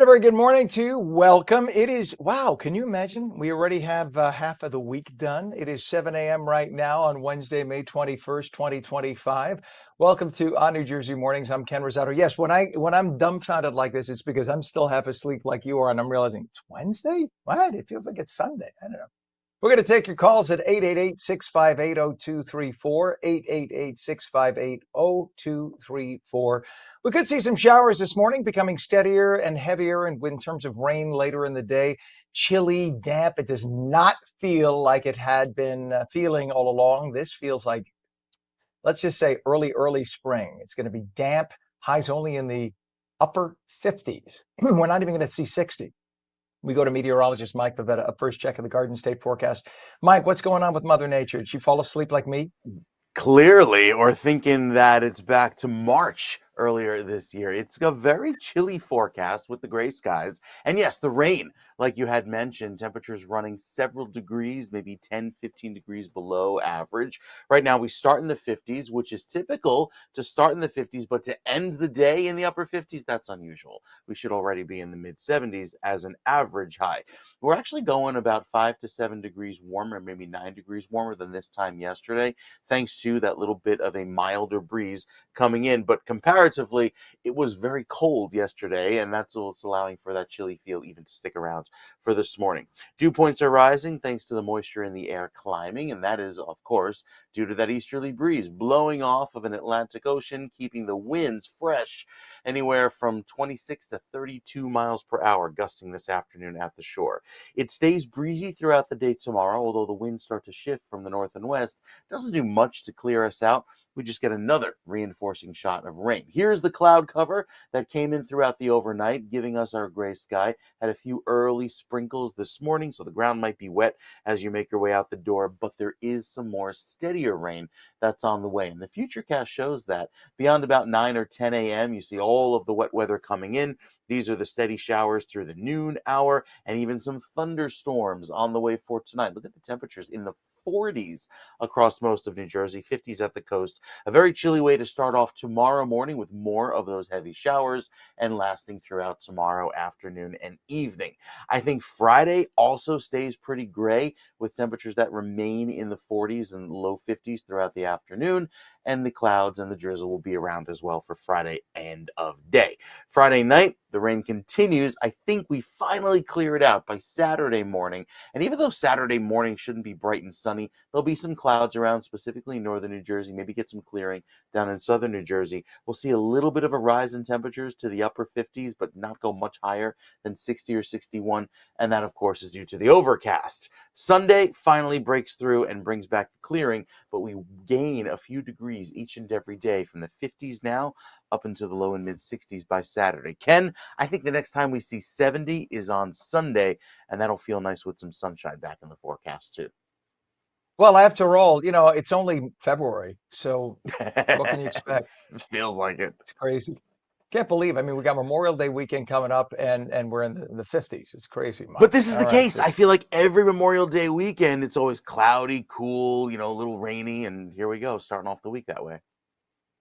And a very good morning to you. Welcome. It is, wow, can you imagine? We already have half of the week done. It is 7 a.m. right now on Wednesday, May 21st, 2025. Welcome to ONNJ Mornings. I'm Ken Rosato. Yes, when I'm dumbfounded like this, it's because I'm still half asleep like you are, and I'm realizing it's Wednesday? What? It feels like it's Sunday. I don't know. We're going to take your calls at 888-658-0234, 888-658-0234. We could see some showers this morning, becoming steadier and heavier, and in terms of rain later in the day. Chilly, damp. It does not feel like it had been feeling all along. This feels like, let's just say, early spring. It's going to be damp, highs only in the upper 50s. We're not even going to see 60. We go to meteorologist Mike Favetta, a first check of the Garden State forecast. Mike, what's going on with Mother Nature? Did she fall asleep like me? Clearly, or thinking that it's back to March earlier this year. It's a very chilly forecast with the gray skies. And yes, the rain, like you had mentioned, temperatures running several degrees, maybe 10, 15 degrees below average. Right now, we start in the 50s, which is typical to start in the 50s, but to end the day in the upper 50s, that's unusual. We should already be in the mid 70s as an average high. We're actually going about 5 to 7 degrees warmer, maybe 9 degrees warmer than this time yesterday, thanks to that little bit of a milder breeze coming in. But comparatively, it was very cold yesterday, and that's what's allowing for that chilly feel even to stick around for this morning. Dew points are rising thanks to the moisture in the air climbing, and that is, of course, due to that easterly breeze blowing off of an Atlantic Ocean, keeping the winds fresh, anywhere from 26 to 32 miles per hour, gusting this afternoon at the shore. It stays breezy throughout the day tomorrow, although the winds start to shift from the north and west. It doesn't do much to clear us out. We just get another reinforcing shot of rain. Here's the cloud cover that came in throughout the overnight, giving us our gray sky. Had a few early sprinkles this morning, so the ground might be wet as you make your way out the door, but there is some more steadier rain that's on the way. And the futurecast shows that beyond about 9 or 10 a.m., you see all of the wet weather coming in. These are the steady showers through the noon hour, and even some thunderstorms on the way for tonight. Look at the temperatures in the 40s across most of New Jersey, 50s at the coast. A very chilly way to start off tomorrow morning with more of those heavy showers and lasting throughout tomorrow afternoon and evening. I think Friday also stays pretty gray with temperatures that remain in the 40s and low 50s throughout the afternoon, and the clouds and the drizzle will be around as well for Friday end of day. Friday night, the rain continues. I think we finally clear it out by Saturday morning. And even though Saturday morning shouldn't be bright and sunny, there'll be some clouds around, specifically in northern New Jersey, maybe get some clearing down in southern New Jersey. We'll see a little bit of a rise in temperatures to the upper 50s, but not go much higher than 60 or 61. And that, of course, is due to the overcast. Sunday finally breaks through and brings back the clearing, but we gain a few degrees each and every day from the 50s now up into the low and mid 60s by Saturday. Ken, I think the next time we see 70 is on Sunday, and that'll feel nice with some sunshine back in the forecast too. Well, after all, it's only February, so what can you expect? Feels like it. It's crazy. Can't believe. I mean, we got Memorial Day weekend coming up, and we're in the 50s. It's crazy, But Mike. this is All the right, case. so I feel like every Memorial Day weekend, it's always cloudy, cool, a little rainy, and here we go, starting off the week that way.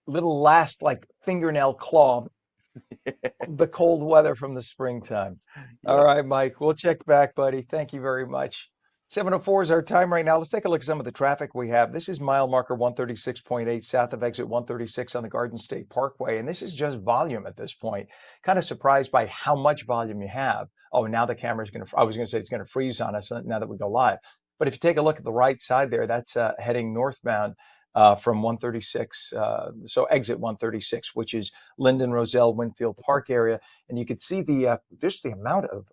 little last like fingernail claw the cold weather from the springtime. All Yep. right, Mike, we'll check back, buddy. Thank you very much. 7:04 is our time right now. Let's take a look at some of the traffic we have. This is mile marker 136.8 south of exit 136 on the Garden State Parkway. And this is just volume at this point. Kind of surprised by how much volume you have. Oh, now the camera's I was going to say it's going to freeze on us now that we go live. But if you take a look at the right side there, that's heading northbound from 136, so exit 136, which is Linden, Roselle, Winfield Park area. And you could see just the amount of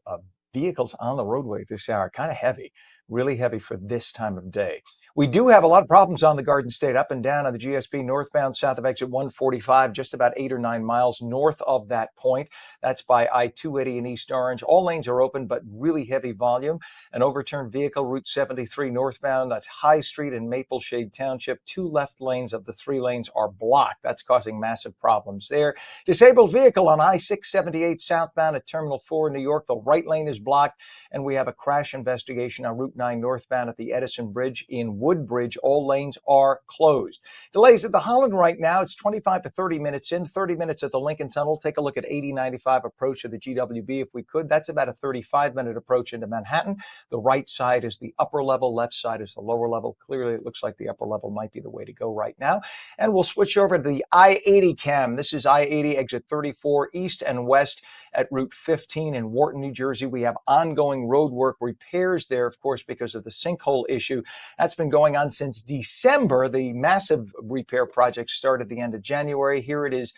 vehicles on the roadway this hour, kind of heavy, really heavy for this time of day. We do have a lot of problems on the Garden State, up and down on the GSP northbound south of exit 145, just about 8 or 9 miles north of that point. That's by I-280 in East Orange. All lanes are open, but really heavy volume. An overturned vehicle, Route 73 northbound at High Street in Mapleshade Township. 2 left lanes of the 3 lanes are blocked. That's causing massive problems there. Disabled vehicle on I-678 southbound at Terminal 4 in New York. The right lane is blocked. And we have a crash investigation on Route 9 northbound at the Edison Bridge in Wood. Woodbridge. All lanes are closed. Delays at the Holland right now, it's 25 to 30 minutes in, 30 minutes at the Lincoln Tunnel. Take a look at 8095 approach to the GWB if we could. That's about a 35-minute approach into Manhattan. The right side is the upper level, left side is the lower level. Clearly, it looks like the upper level might be the way to go right now. And we'll switch over to the I-80 cam. This is I-80 exit 34 east and west at Route 15 in Wharton, New Jersey. We have ongoing road work repairs there, of course, because of the sinkhole issue. That's been going on since December. The massive repair project started at the end of January. Here it is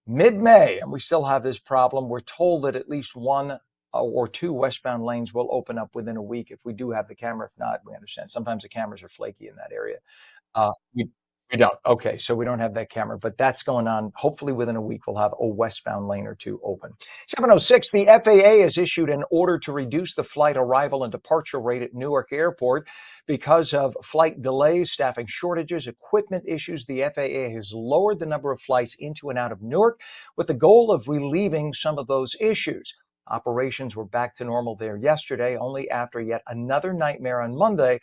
mid-May, and we still have this problem. We're told that at least one or two westbound lanes will open up within a week if we do have the camera. If not, we understand. Sometimes the cameras are flaky in that area. Uh, we, we don't. Okay, so we don't have that camera, but that's going on. Hopefully within a week, we'll have a westbound lane or two open. 7:06, the FAA has issued an order to reduce the flight arrival and departure rate at Newark Airport because of flight delays, staffing shortages, equipment issues. The FAA has lowered the number of flights into and out of Newark with the goal of relieving some of those issues. Operations were back to normal there yesterday, only after yet another nightmare on Monday.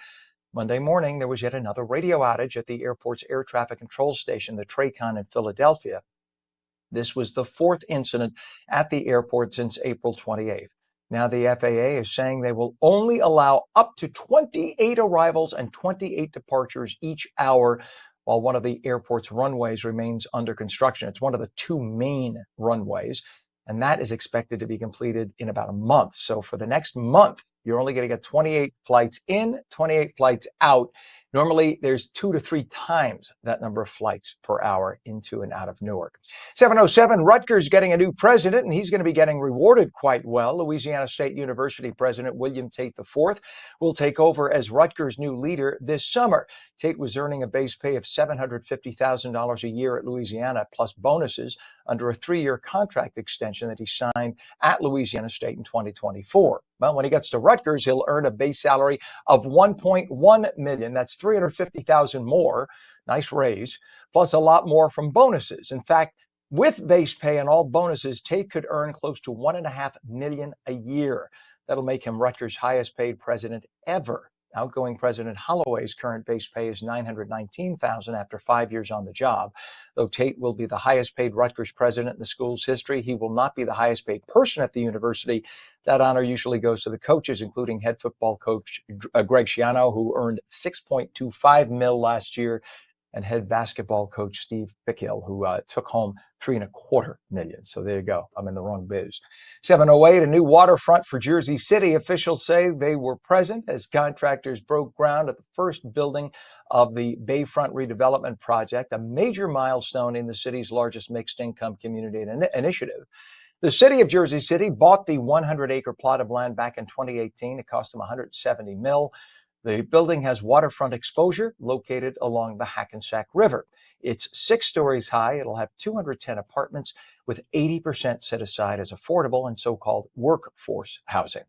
Monday morning, there was yet another radio outage at the airport's air traffic control station, the TRACON in Philadelphia. This was the fourth incident at the airport since April 28th. Now the FAA is saying they will only allow up to 28 arrivals and 28 departures each hour while one of the airport's runways remains under construction. It's one of the two main runways, and that is expected to be completed in about a month. So for the next month, you're only going to get 28 flights in, 28 flights out. Normally, there's 2 to 3 times that number of flights per hour into and out of Newark. 7:07, Rutgers getting a new president, and he's going to be getting rewarded quite well. Louisiana State University President William Tate IV will take over as Rutgers' new leader this summer. Tate was earning a base pay of $750,000 a year at Louisiana, plus bonuses, under a 3-year contract extension that he signed at Louisiana State in 2024. Well, when he gets to Rutgers, he'll earn a base salary of $1.1 million. That's $350,000 more. Nice raise, plus a lot more from bonuses. In fact, with base pay and all bonuses, Tate could earn close to $1.5 million a year. That'll make him Rutgers' highest paid president ever. Outgoing President Holloway's current base pay is $919,000 after 5 years on the job. Though Tate will be the highest paid Rutgers president in the school's history, he will not be the highest paid person at the university. That honor usually goes to the coaches, including head football coach Greg Schiano, who earned $6.25 million last year, and head basketball coach Steve Bickill, who took home $3.25 million. So there you go. I'm in the wrong biz. 7:08, a new waterfront for Jersey City. Officials say they were present as contractors broke ground at the first building of the Bayfront redevelopment project, a major milestone in the city's largest mixed-income community initiative. The city of Jersey City bought the 100-acre plot of land back in 2018. It cost them $170 million. The building has waterfront exposure located along the Hackensack River. It's 6 stories high. It'll have 210 apartments with 80% set aside as affordable and so-called workforce housing.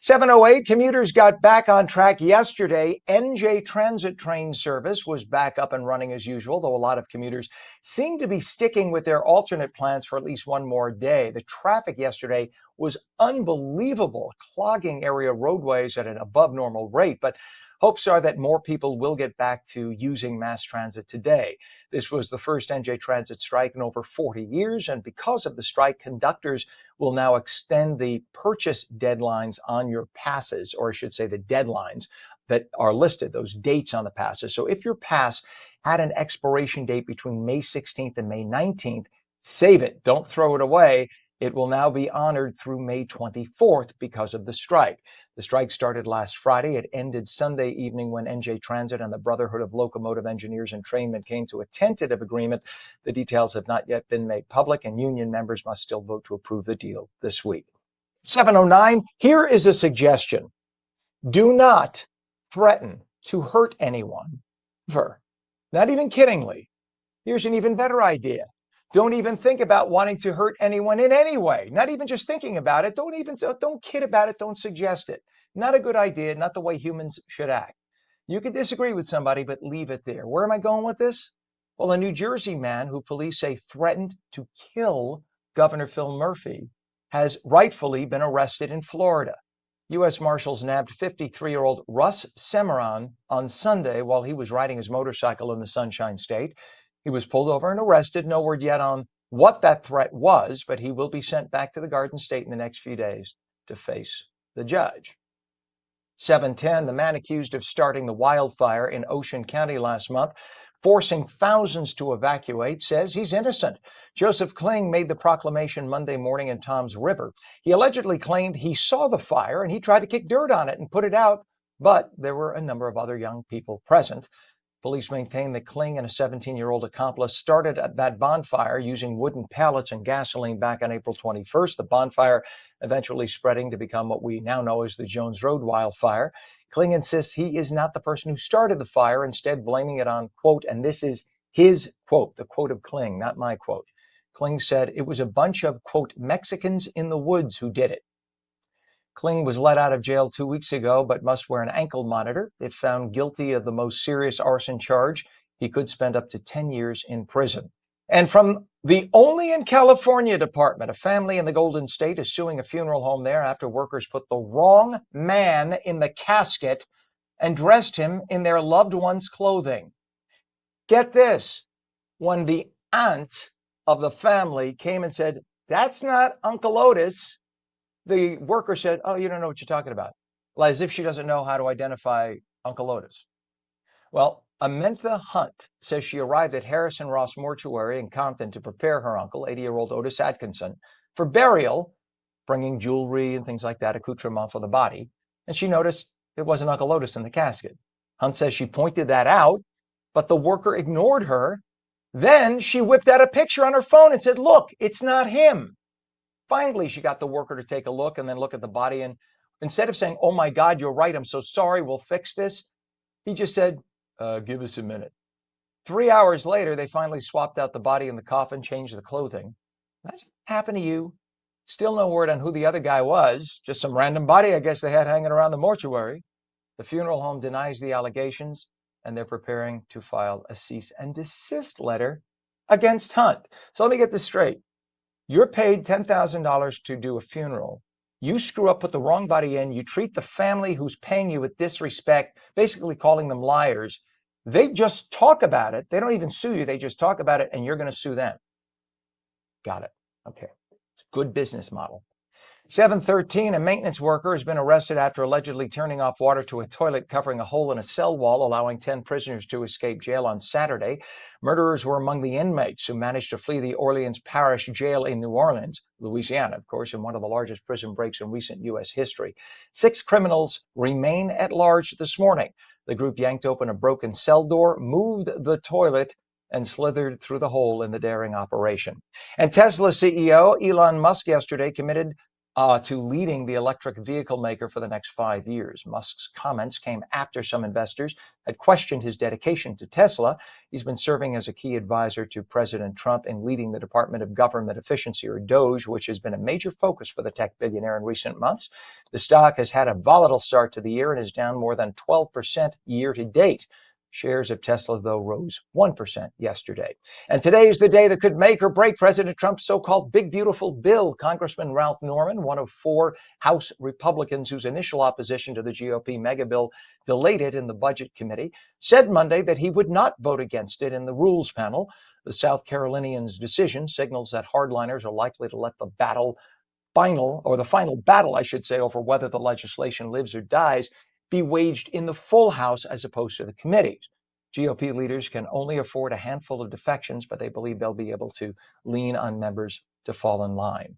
7:08, commuters got back on track yesterday. NJ Transit train service was back up and running as usual, though a lot of commuters seem to be sticking with their alternate plans for at least one more day. The traffic yesterday was unbelievable, clogging area roadways at an above normal rate, but hopes are that more people will get back to using mass transit today. This was the first NJ Transit strike in over 40 years, and because of the strike, conductors will now extend the purchase deadlines on your passes, or I should say the deadlines that are listed, those dates on the passes. So if your pass had an expiration date between May 16th and May 19th, save it, don't throw it away. It will now be honored through May 24th because of the strike. The strike started last Friday. It ended Sunday evening when NJ Transit and the Brotherhood of Locomotive Engineers and Trainmen came to a tentative agreement. The details have not yet been made public, and union members must still vote to approve the deal this week. 7:09, here is a suggestion. Do not threaten to hurt anyone, ever. Not even kiddingly. Here's an even better idea. Don't even think about wanting to hurt anyone in any way. Not even just thinking about it. Don't kid about it. Don't suggest it. Not a good idea. Not the way humans should act. You could disagree with somebody, but leave it there. Where am I going with this? Well, a New Jersey man who police say threatened to kill Governor Phil Murphy has rightfully been arrested in Florida. U.S. Marshals nabbed 53-year-old Russ Semeron on Sunday while he was riding his motorcycle in the Sunshine State. He was pulled over and arrested. No word yet on what that threat was, but he will be sent back to the Garden State in the next few days to face the judge. 7:10, the man accused of starting the wildfire in Ocean County last month, forcing thousands to evacuate, says he's innocent. Joseph Kling made the proclamation Monday morning in Toms River. He allegedly claimed he saw the fire and he tried to kick dirt on it and put it out, but there were a number of other young people present. Police maintain that Kling and a 17-year-old accomplice started that bonfire using wooden pallets and gasoline back on April 21st. The bonfire eventually spreading to become what we now know as the Jones Road wildfire. Kling insists he is not the person who started the fire, instead blaming it on, quote, and this is his quote, the quote of Kling, not my quote. Kling said it was a bunch of, quote, Mexicans in the woods who did it. Kling was let out of jail 2 weeks ago, but must wear an ankle monitor. If found guilty of the most serious arson charge, he could spend up to 10 years in prison. And from the Only in California department, a family in the Golden State is suing a funeral home there after workers put the wrong man in the casket and dressed him in their loved one's clothing. Get this, when the aunt of the family came and said, "That's not Uncle Otis," the worker said, "Oh, you don't know what you're talking about," as if she doesn't know how to identify Uncle Otis. Well, Amantha Hunt says she arrived at Harrison Ross Mortuary in Compton to prepare her uncle, 80-year-old Otis Atkinson, for burial, bringing jewelry and things like that, accoutrement for the body. And she noticed it wasn't Uncle Otis in the casket. Hunt says she pointed that out, but the worker ignored her. Then she whipped out a picture on her phone and said, "Look, it's not him." Finally, she got the worker to take a look and then look at the body. And instead of saying, "Oh my God, you're right, I'm so sorry, we'll fix this," he just said, "Give us a minute." 3 hours later, they finally swapped out the body in the coffin, changed the clothing. That's happened to you. Still no word on who the other guy was. Just some random body, I guess, they had hanging around the mortuary. The funeral home denies the allegations, and they're preparing to file a cease and desist letter against Hunt. So let me get this straight. You're paid $10,000 to do a funeral. You screw up, put the wrong body in. You treat the family who's paying you with disrespect, basically calling them liars. They just talk about it. They don't even sue you. They just talk about it, and you're going to sue them. Got it. Okay. It's a good business model. 7:13, a maintenance worker has been arrested after allegedly turning off water to a toilet covering a hole in a cell wall, allowing 10 prisoners to escape jail on Saturday. Murderers were among the inmates who managed to flee the Orleans Parish Jail in New Orleans, Louisiana, of course, in one of the largest prison breaks in recent U.S. history. 6 criminals remain at large this morning. The group yanked open a broken cell door, moved the toilet, and slithered through the hole in the daring operation. And Tesla CEO Elon Musk yesterday committed to leading the electric vehicle maker for the next 5 years. Musk's comments came after some investors had questioned his dedication to Tesla. He's been serving as a key advisor to President Trump in leading the Department of Government Efficiency, or DOGE, which has been a major focus for the tech billionaire in recent months. The stock has had a volatile start to the year and is down more than 12% year to date. Shares of Tesla, though, rose 1% yesterday. And today is the day that could make or break President Trump's so-called big, beautiful bill. Congressman Ralph Norman, one of 4 House Republicans whose initial opposition to the GOP mega bill delayed it in the Budget Committee, said Monday that he would not vote against it in the Rules Panel. The South Carolinian's decision signals that hardliners are likely to let the final battle, I should say, over whether the legislation lives or dies, be waged in the full House as opposed to the committees. GOP leaders can only afford a handful of defections, but they believe they'll be able to lean on members to fall in line.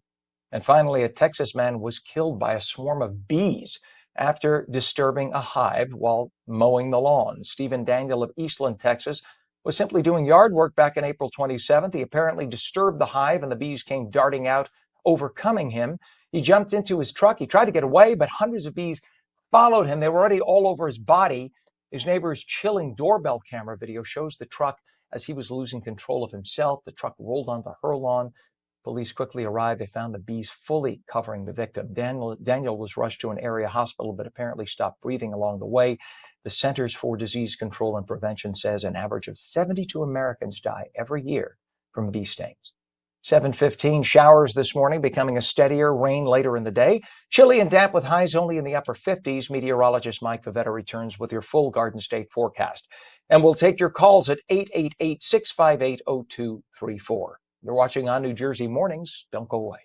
And finally, a Texas man was killed by a swarm of bees after disturbing a hive while mowing the lawn. Stephen Daniel of Eastland, Texas, was simply doing yard work back on April 27th. He apparently disturbed the hive and the bees came darting out, overcoming him. He jumped into his truck. He tried to get away, but hundreds of bees followed him. They were already all over his body. His neighbor's chilling doorbell camera video shows the truck as he was losing control of himself. The truck rolled onto her lawn. Police quickly arrived. They found the bees fully covering the victim. Daniel was rushed to an area hospital, but apparently stopped breathing along the way. The Centers for Disease Control and Prevention says an average of 72 Americans die every year from bee stings. 7:15, showers this morning, becoming a steadier rain later in the day. Chilly and damp with highs only in the upper 50s. Meteorologist Mike Favetta returns with your full Garden State forecast. And we'll take your calls at 888-658-0234. You're watching On New Jersey Mornings. Don't go away.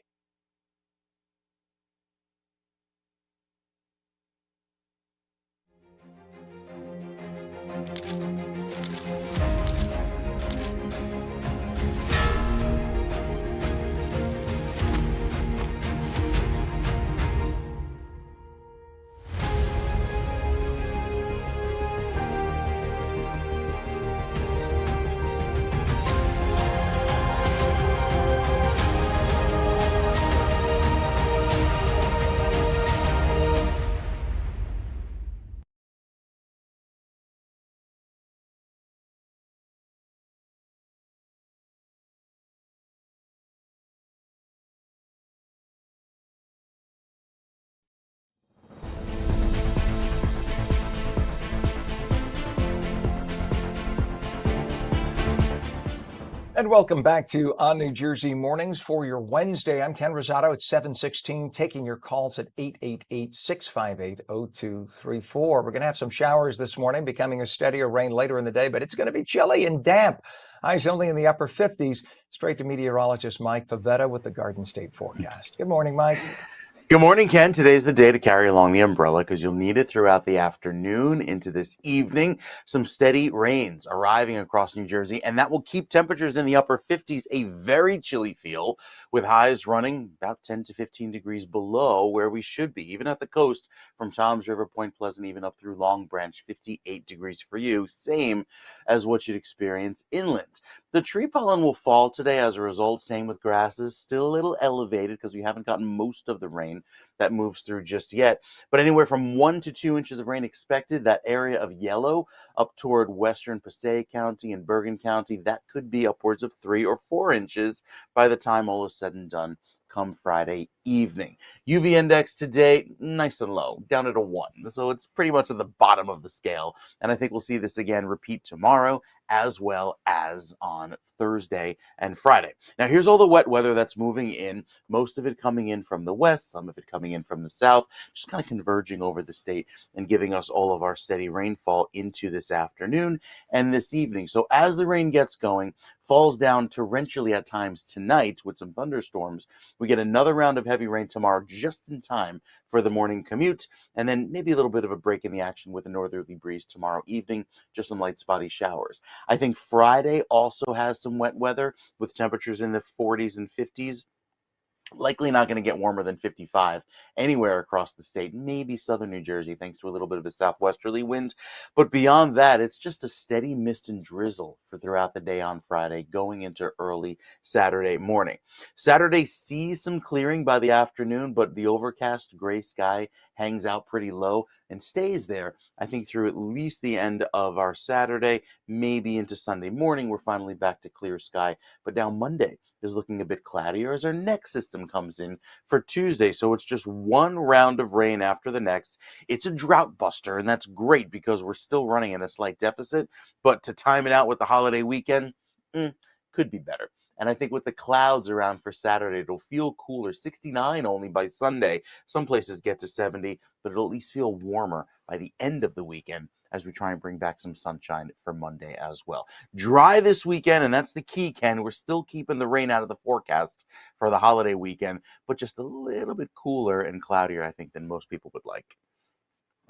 And welcome back to On New Jersey Mornings for your Wednesday. I'm Ken Rosato at 7:16, taking your calls at 888-658-0234. We're going to have some showers this morning, becoming a steadier rain later in the day, but it's going to be chilly and damp. Highs only in the upper 50s. Straight to meteorologist Mike Favetta with the Garden State forecast. Good morning, Mike. Good morning, Ken. Today's the day to carry along the umbrella because you'll need it throughout the afternoon into this evening. Some steady rains arriving across New Jersey, and that will keep temperatures in the upper 50s, a very chilly feel, with highs running about 10 to 15 degrees below where we should be, even at the coast from Toms River, Point Pleasant, even up through Long Branch, 58 degrees for you, same as what you'd experience inland. The tree pollen will fall today as a result. Same with grasses, still a little elevated because we haven't gotten most of the rain that moves through just yet. But anywhere from 1 to 2 inches of rain expected. That area of yellow up toward western Passaic County and Bergen County, that could be upwards of 3 or 4 inches by the time all is said and done come Friday evening. UV index today, nice and low, down at a 1. So it's pretty much at the bottom of the scale. And I think we'll see this again repeat tomorrow as well as on Thursday and Friday. Now, here's all the wet weather that's moving in, most of it coming in from the west, some of it coming in from the south, just kind of converging over the state and giving us all of our steady rainfall into this afternoon and this evening. So as the rain gets going, falls down torrentially at times tonight with some thunderstorms, we get another round of heavy rain tomorrow just in time for the morning commute, and then maybe a little bit of a break in the action with a northerly breeze tomorrow evening, just some light spotty showers. I think Friday also has some wet weather with temperatures in the 40s and 50s. Likely not going to get warmer than 55 anywhere across the state, maybe southern New Jersey, thanks to a little bit of a southwesterly wind. But beyond that, it's just a steady mist and drizzle for throughout the day on Friday, going into early Saturday morning. Saturday sees some clearing by the afternoon, but the overcast gray sky hangs out pretty low and stays there, I think, through at least the end of our Saturday, maybe into Sunday morning. We're finally back to clear sky. But now Monday is looking a bit cloudier as our next system comes in for Tuesday. So it's just one round of rain after the next. It's a drought buster, and that's great because we're still running in a slight deficit. But to time it out with the holiday weekend, could be better. And I think with the clouds around for Saturday, it'll feel cooler. 69 only by Sunday. Some places get to 70, but it'll at least feel warmer by the end of the weekend as we try and bring back some sunshine for Monday as well. Dry this weekend, and that's the key, Ken. We're still keeping the rain out of the forecast for the holiday weekend, but just a little bit cooler and cloudier, I think, than most people would like.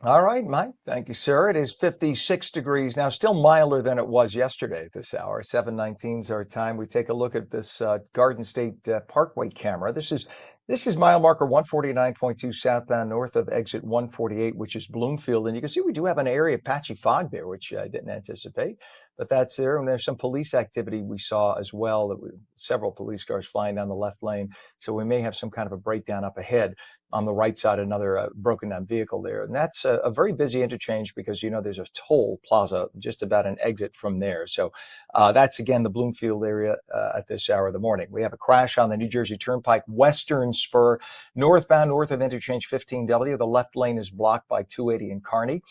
All right, Mike. Thank you, sir. It is 56 degrees now, still milder than it was yesterday at this hour. 7:19 is our time. We take a look at this Garden State Parkway camera. This is mile marker 149.2 southbound north of exit 148, which is Bloomfield. And you can see we do have an area of patchy fog there, which I didn't anticipate, but that's there. And there's some police activity we saw as well. Several police cars flying down the left lane. So we may have some kind of a breakdown up ahead. On the right side, another broken down vehicle there. And that's a very busy interchange because, there's a toll plaza just about an exit from there. So that's, again, the Bloomfield area at this hour of the morning. We have a crash on the New Jersey Turnpike Western Spur, northbound north of interchange 15W. The left lane is blocked by 280 and Kearney.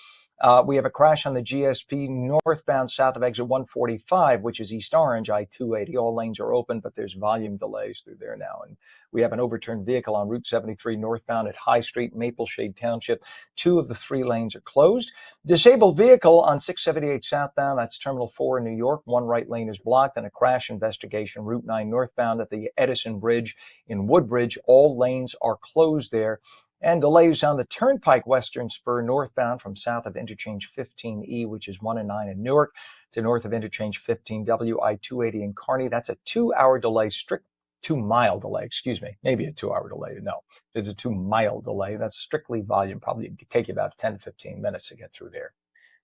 We have a crash on the GSP northbound south of exit 145, which is East Orange, I-280. All lanes are open, but there's volume delays through there now. And we have an overturned vehicle on Route 73 northbound at High Street, Mapleshade Township. 2 of the 3 lanes are closed. Disabled vehicle on 678 southbound, that's Terminal 4 in New York. 1 right lane is blocked, and a crash investigation, Route 9 northbound at the Edison Bridge in Woodbridge. All lanes are closed there. And delays on the Turnpike Western Spur northbound from south of Interchange 15E, which is 1 and 9 in Newark, to north of Interchange 15W, I-280 in Kearney. That's a 2-hour delay, strict 2-mile delay, excuse me, maybe a 2-hour delay. No, it's a 2-mile delay. That's strictly volume. Probably take you about 10 to 15 minutes to get through there.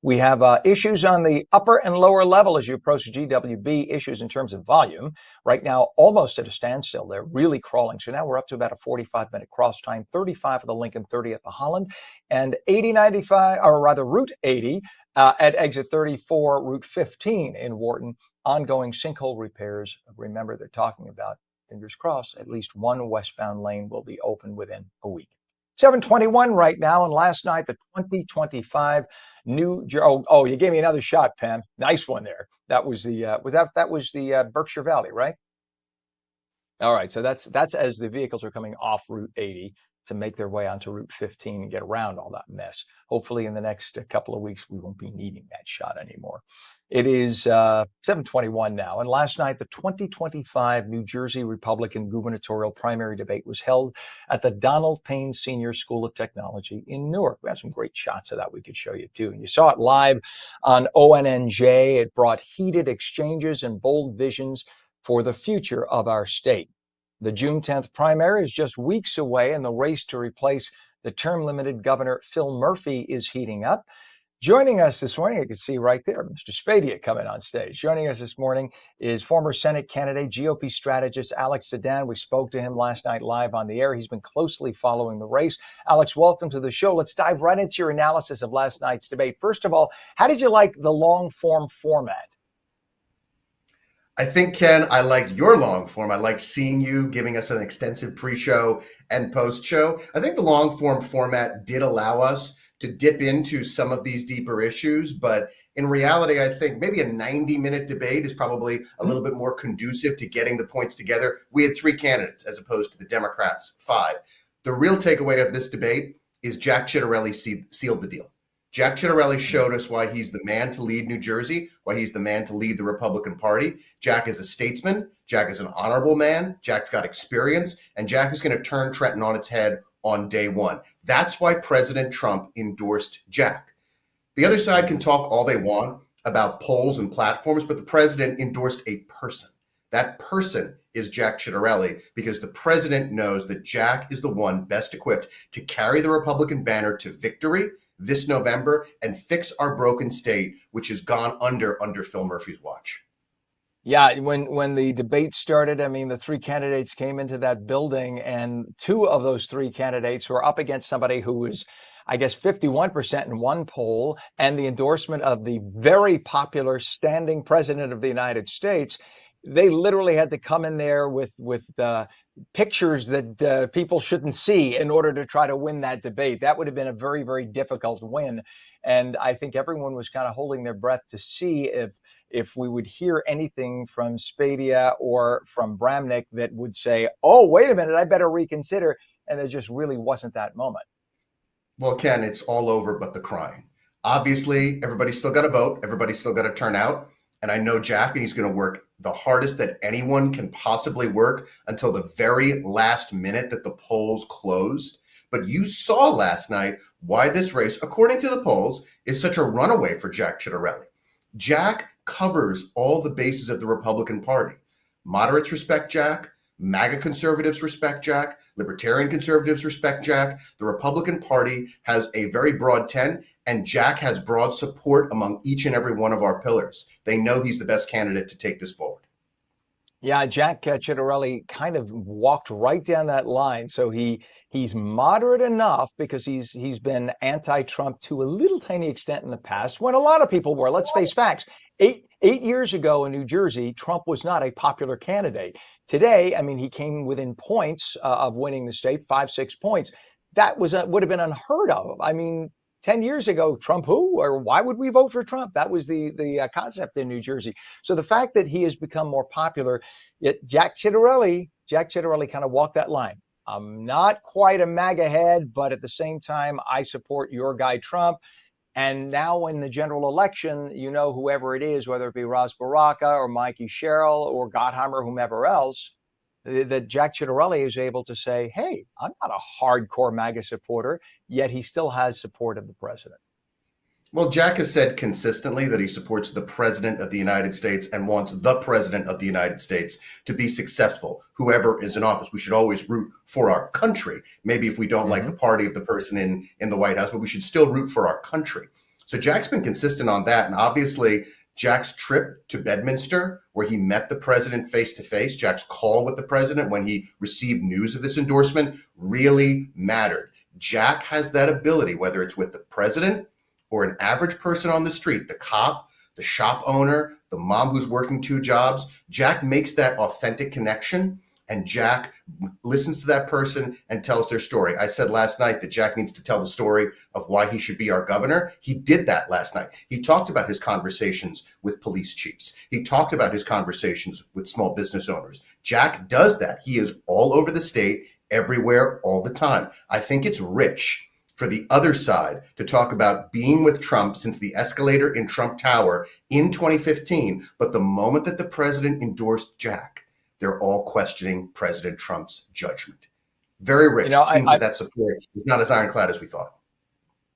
We have issues on the upper and lower level as you approach GWB, issues in terms of volume. Right now, almost at a standstill. They're really crawling. So now we're up to about a 45-minute cross time, 35 at the Lincoln, 30 at the Holland, and 8095, or rather Route 80 at exit 34, Route 15 in Wharton. Ongoing sinkhole repairs. Remember, they're talking about, fingers crossed, at least 1 westbound lane will be open within a week. 7:21 right now, and last night the 2025 you gave me another shot, Pam. Nice one there. That was the Berkshire Valley, right? All right, so that's as the vehicles are coming off Route 80 to make their way onto Route 15 and get around all that mess. Hopefully in the next couple of weeks, we won't be needing that shot anymore. It is 7:21 now, and last night the 2025 New Jersey Republican gubernatorial primary debate was held at the Donald Payne Senior School of Technology in Newark. We have some great shots of that we could show you too. And you saw it live on ONNJ. It brought heated exchanges and bold visions for the future of our state. The June 10th primary is just weeks away, and the race to replace the term-limited Governor Phil Murphy is heating up. Joining us this morning, I can see right there, Mr. Spadia coming on stage. Joining us this morning is former Senate candidate, GOP strategist Alex Sedan. We spoke to him last night live on the air. He's been closely following the race. Alex, welcome to the show. Let's dive right into your analysis of last night's debate. First of all, how did you like the long-form format? I think, Ken, I liked your long form. I liked seeing you giving us an extensive pre-show and post-show. I think the long form format did allow us to dip into some of these deeper issues, but in reality, I think maybe a 90-minute debate is probably a little bit more conducive to getting the points together. We had 3 candidates as opposed to the Democrats' 5. The real takeaway of this debate is Jack Ciattarelli sealed the deal. Jack Ciattarelli showed us why he's the man to lead New Jersey, why he's the man to lead the Republican Party. Jack is a statesman. Jack is an honorable man. Jack's got experience, and Jack is going to turn Trenton on its head on day one. That's why President Trump endorsed Jack. The other side can talk all they want about polls and platforms, but the president endorsed a person. That person is Jack Ciattarelli, because the president knows that Jack is the one best equipped to carry the Republican banner to victory this November and fix our broken state, which has gone under Phil Murphy's watch. Yeah, when the debate started, I mean, the 3 candidates came into that building, and 2 of those 3 candidates were up against somebody who was, I guess, 51% in one poll, and the endorsement of the very popular standing president of the United States. They literally had to come in there with pictures that people shouldn't see in order to try to win that debate. That would have been a very, very difficult win. And I think everyone was kind of holding their breath to see if we would hear anything from Spadia or from Bramnick that would say, oh, wait a minute, I better reconsider. And there just really wasn't that moment. Well, Ken, it's all over but the crying. Obviously, everybody's still got to vote. Everybody's still got to turn out. And I know Jack, and he's going to work the hardest that anyone can possibly work until the very last minute that the polls closed. But you saw last night why this race, according to the polls, is such a runaway for Jack Ciattarelli. Jack covers all the bases of the Republican Party. Moderates respect Jack. MAGA conservatives respect Jack. Libertarian conservatives respect Jack. The Republican Party has a very broad tent, and Jack has broad support among each and every one of our pillars. They know he's the best candidate to take this forward. Yeah, Jack Ciattarelli kind of walked right down that line. So he's moderate enough because he's been anti-Trump to a little tiny extent in the past, when a lot of people were. Let's face facts. Eight years ago in New Jersey, Trump was not a popular candidate. Today, I mean, he came within points of winning the state, 5, 6 points. That would have been unheard of. I mean, 10 years ago, Trump who? Or why would we vote for Trump? That was the concept in New Jersey. So the fact that he has become more popular, yet Jack Ciattarelli kind of walked that line. I'm not quite a MAGA head, but at the same time, I support your guy Trump. And now in the general election, whoever it is, whether it be Ras Baraka or Mikey Sherrill or Gottheimer, whomever else, that Jack Ciattarelli is able to say, hey, I'm not a hardcore MAGA supporter, yet he still has support of the president. Well, Jack has said consistently that he supports the president of the United States and wants the president of the United States to be successful. Whoever is in office, we should always root for our country. Maybe if we don't like the party of the person in the White House, but we should still root for our country. So Jack's been consistent on that. And obviously, Jack's trip to Bedminster, where he met the president face to face, Jack's call with the president when he received news of this endorsement really mattered. Jack has that ability, whether it's with the president or an average person on the street, the cop, the shop owner, the mom who's working 2 jobs. Jack makes that authentic connection, and Jack listens to that person and tells their story. I said last night that Jack needs to tell the story of why he should be our governor. He did that last night. He talked about his conversations with police chiefs. He talked about his conversations with small business owners. Jack does that. He is all over the state, everywhere, all the time. I think it's rich for the other side to talk about being with Trump since the escalator in Trump Tower in 2015. But the moment that the president endorsed Jack, they're all questioning President Trump's judgment. Very rich. It seems that support is not as ironclad as we thought.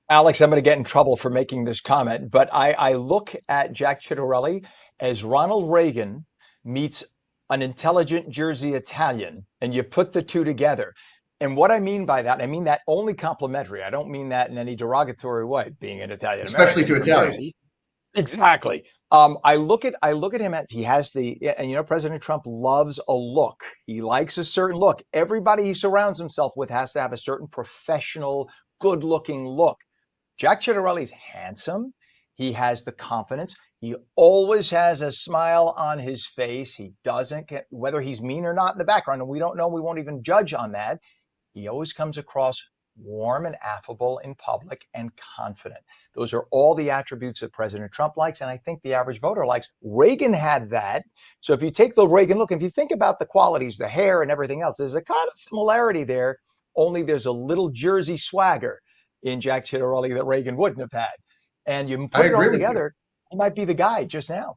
Alex, I'm going to get in trouble for making this comment, but I look at Jack Ciattarelli as Ronald Reagan meets an intelligent Jersey Italian, and you put the two together. And what I mean by that, I mean that only complimentary. I don't mean that in any derogatory way, being an Italian American. Especially to Italians. Exactly. I look at him as he has and President Trump loves a look. He likes a certain look. Everybody he surrounds himself with has to have a certain professional, good-looking look. Jack Ciattarelli's handsome. He has the confidence. He always has a smile on his face. He doesn't get, whether he's mean or not in the background, and we don't know, we won't even judge on that. He always comes across warm and affable in public and confident. Those are all the attributes that President Trump likes, and I think the average voter likes. Reagan had that. So if you take the Reagan look, if you think about the qualities, the hair and everything else, there's a kind of similarity there, only there's a little Jersey swagger in Jack Ciattarelli that Reagan wouldn't have had. And you put it all together, he might be the guy just now.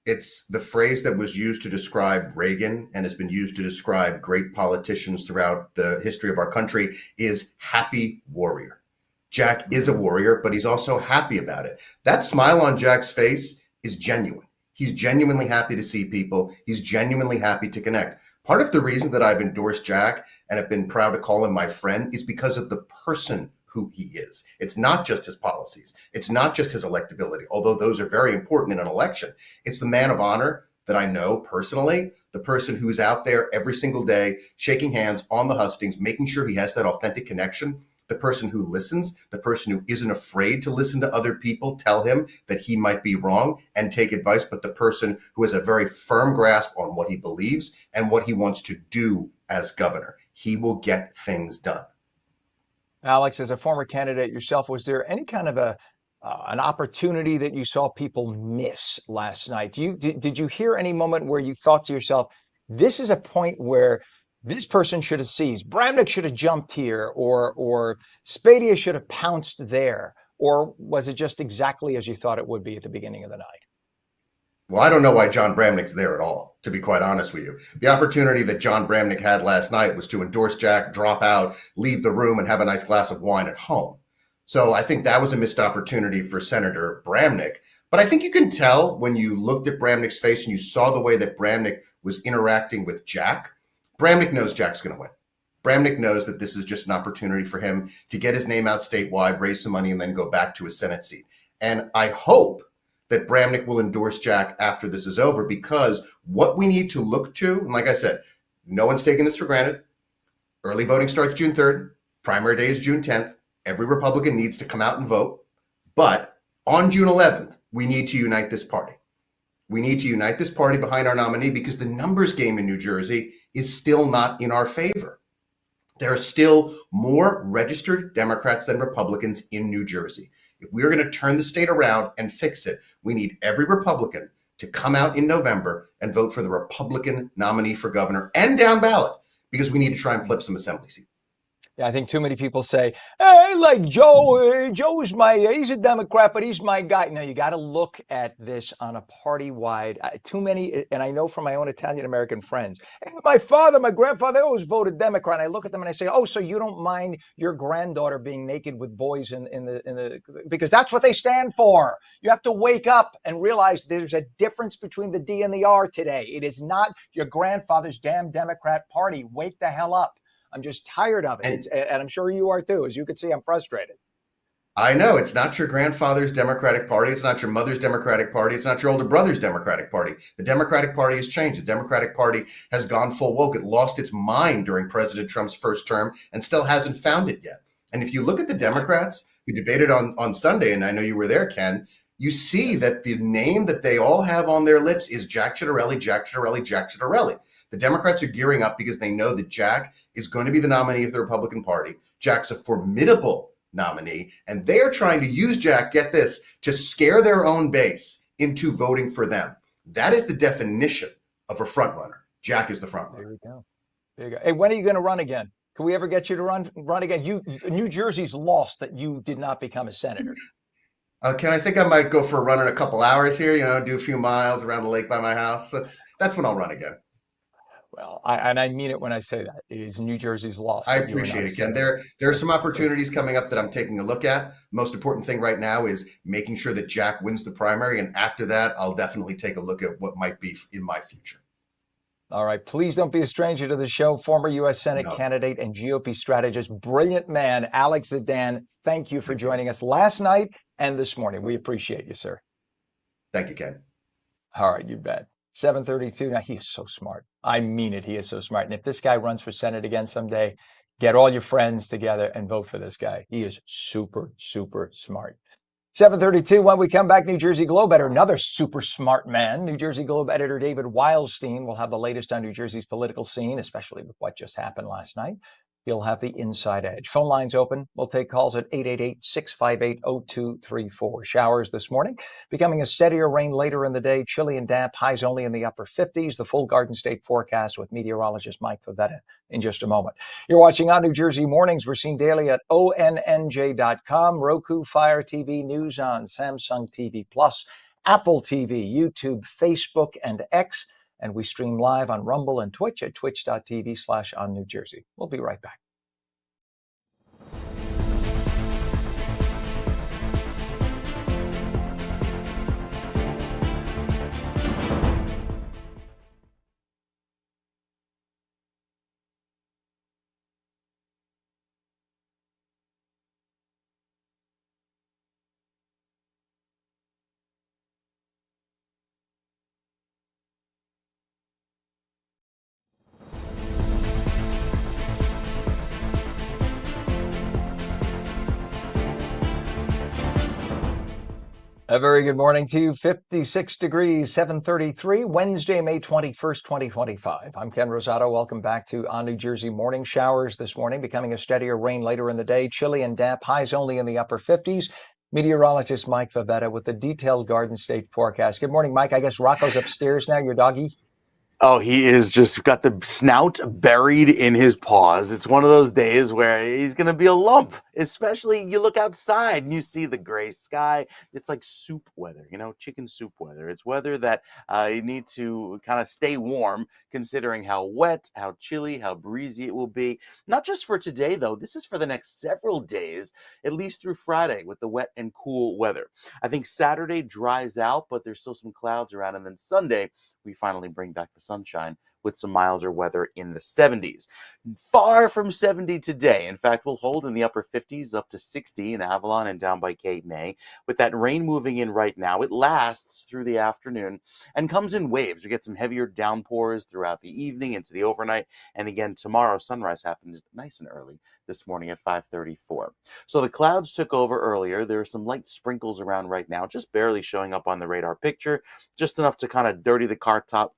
It's the phrase that was used to describe Reagan and has been used to describe great politicians throughout the history of our country is happy warrior. Jack is a warrior, but he's also happy about it. That smile on Jack's face is genuine. He's genuinely happy to see people. He's genuinely happy to connect. Part of the reason that I've endorsed Jack and have been proud to call him my friend is because of the person who he is. It's not just his policies. It's not just his electability, although those are very important in an election. It's the man of honor that I know personally, the person who's out there every single day, shaking hands on the hustings, making sure he has that authentic connection, the person who listens, the person who isn't afraid to listen to other people tell him that he might be wrong and take advice, but the person who has a very firm grasp on what he believes and what he wants to do as governor. He will get things done. Alex, as a former candidate yourself, was there any kind of an opportunity that you saw people miss last night? Did you hear any moment where you thought to yourself, this is a point where this person should have seized, Bramnick should have jumped here, or Spadia should have pounced there? Or was it just exactly as you thought it would be at the beginning of the night? Well, I don't know why John Bramnick's there at all, to be quite honest with you. The opportunity that John Bramnick had last night was to endorse Jack, drop out, leave the room, and have a nice glass of wine at home. So I think that was a missed opportunity for Senator Bramnick. But I think you can tell when you looked at Bramnick's face and you saw the way that Bramnick was interacting with Jack. Bramnick knows Jack's going to win. Bramnick knows that this is just an opportunity for him to get his name out statewide, raise some money, and then go back to his Senate seat. And I hope that Bramnick will endorse Jack after this is over, because what we need to look to, and like I said, no one's taking this for granted. Early voting starts June 3rd. Primary day is June 10th. Every Republican needs to come out and vote. But on June 11th, we need to unite this party. We need to unite this party behind our nominee, because the numbers game in New Jersey is still not in our favor. There are still more registered Democrats than Republicans in New Jersey. If we are going to turn the state around and fix it, we need every Republican to come out in November and vote for the Republican nominee for governor and down ballot, because we need to try and flip some assembly seats. Yeah, I think too many people say, "Hey, like Joe, Joe's he's a Democrat, but he's my guy." No, you got to look at this on a party-wide. Too many, and I know from my own Italian American friends. Hey, my grandfather always voted Democrat. And I look at them and I say, "Oh, so you don't mind your granddaughter being naked with boys in the because that's what they stand for." You have to wake up and realize there's a difference between the D and the R today. It is not your grandfather's damn Democrat Party. Wake the hell up. I'm just tired of it. And I'm sure you are too. As you can see, I'm frustrated. I know it's not your grandfather's Democratic Party. It's not your mother's Democratic Party. It's not your older brother's Democratic Party. The Democratic Party has changed. The Democratic Party has gone full woke. It lost its mind during President Trump's first term and still hasn't found it yet. And if you look at the Democrats who debated on Sunday, and I know you were there, Ken, you see that the name that they all have on their lips is Jack Ciattarelli, Jack Ciattarelli, Jack Ciattarelli. The Democrats are gearing up because they know that Jack is going to be the nominee of the Republican Party. Jack's a formidable nominee, and they are trying to use Jack, get this, to scare their own base into voting for them. That is the definition of a front runner. Jack is the front runner. There you go. There you go. Hey, when are you going to run again? Can we ever get you to run again? New Jersey's lost that you did not become a senator. Ken, I think I might go for a run in a couple hours here, do a few miles around the lake by my house. That's when I'll run again. Well, I mean it when I say that. It is New Jersey's loss. I appreciate it, Ken. There are some opportunities coming up that I'm taking a look at. Most important thing right now is making sure that Jack wins the primary. And after that, I'll definitely take a look at what might be in my future. All right. Please don't be a stranger to the show. Former U.S. Senate candidate and GOP strategist, brilliant man, Alex Zidane. Thank you for joining us last night and this morning. We appreciate you, sir. Thank you, Ken. All right. You bet. 7:32. Now, he is so smart. I mean it. He is so smart. And if this guy runs for Senate again someday, get all your friends together and vote for this guy. He is super, super smart. 7:32. When we come back, New Jersey Globe editor, another super smart man. New Jersey Globe editor David Wildstein will have the latest on New Jersey's political scene, especially with what just happened last night. He'll have the inside edge. Phone lines open. We'll take calls at 888-658-0234. Showers this morning, becoming a steadier rain later in the day. Chilly and damp, highs only in the upper 50s. The full Garden State forecast with meteorologist Mike Favetta in just a moment. You're watching ONNJ Mornings. We're seen daily at ONNJ.com, Roku, Fire TV, News on, Samsung TV Plus, Apple TV, YouTube, Facebook, and X. And we stream live on Rumble and Twitch at twitch.tv/OnNewJersey. We'll be right back. A very good morning to you. 56 degrees, 7:33, Wednesday, May 21st, 2025. I'm Ken Rosato. Welcome back to ONNJ Jersey Morning. Showers this morning, becoming a steadier rain later in the day. Chilly and damp, highs only in the upper 50s. Meteorologist Mike Favetta with the detailed Garden State forecast. Good morning, Mike. I guess Rocco's upstairs now, your doggy? Oh, he is just got the snout buried in his paws. It's one of those days where he's going to be a lump, especially you look outside and you see the gray sky. It's like soup weather, chicken soup weather. It's weather that you need to kind of stay warm, considering how wet, how chilly, how breezy it will be. Not just for today, though. This is for the next several days, at least through Friday with the wet and cool weather. I think Saturday dries out, but there's still some clouds around. And then Sunday, we finally bring back the sunshine with some milder weather in the 70s. Far from 70 today. In fact, we'll hold in the upper 50s up to 60 in Avalon and down by Cape May. With that rain moving in right now, it lasts through the afternoon and comes in waves. We get some heavier downpours throughout the evening into the overnight. And again, tomorrow, sunrise happened nice and early this morning at 5:34. So the clouds took over earlier. There are some light sprinkles around right now, just barely showing up on the radar picture, just enough to kind of dirty the car top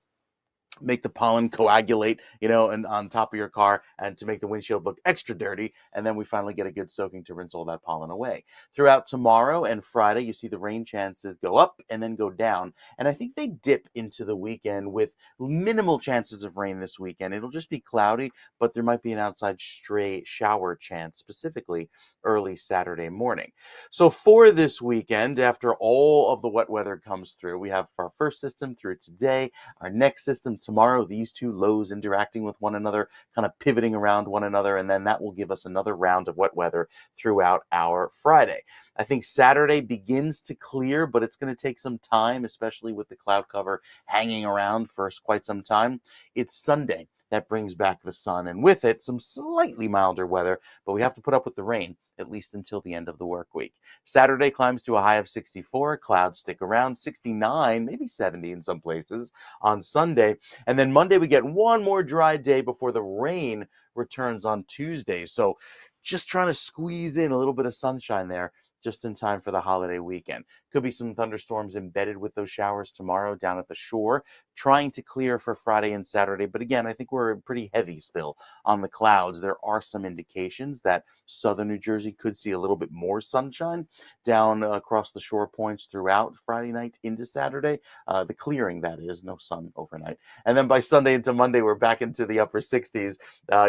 make the pollen coagulate, and on top of your car, and to make the windshield look extra dirty. And then we finally get a good soaking to rinse all that pollen away. Throughout tomorrow and Friday, you see the rain chances go up and then go down. And I think they dip into the weekend with minimal chances of rain this weekend. It'll just be cloudy, but there might be an outside stray shower chance, specifically early Saturday morning. So for this weekend, after all of the wet weather comes through, we have our first system through today, our next system tomorrow, these two lows interacting with one another, kind of pivoting around one another, and then that will give us another round of wet weather throughout our Friday. I think Saturday begins to clear, but it's going to take some time, especially with the cloud cover hanging around for quite some time. It's Sunday that brings back the sun, and with it, some slightly milder weather, but we have to put up with the rain, at least until the end of the work week. Saturday climbs to a high of 64, clouds stick around, 69, maybe 70 in some places on Sunday, and then Monday we get one more dry day before the rain returns on Tuesday. So just trying to squeeze in a little bit of sunshine there just in time for the holiday weekend. Could be some thunderstorms embedded with those showers tomorrow down at the shore, trying to clear for Friday and Saturday. But again, I think we're pretty heavy still on the clouds. There are some indications that southern New Jersey could see a little bit more sunshine down across the shore points throughout Friday night into Saturday. The clearing, that is, no sun overnight. And then by Sunday into Monday, we're back into the upper 60s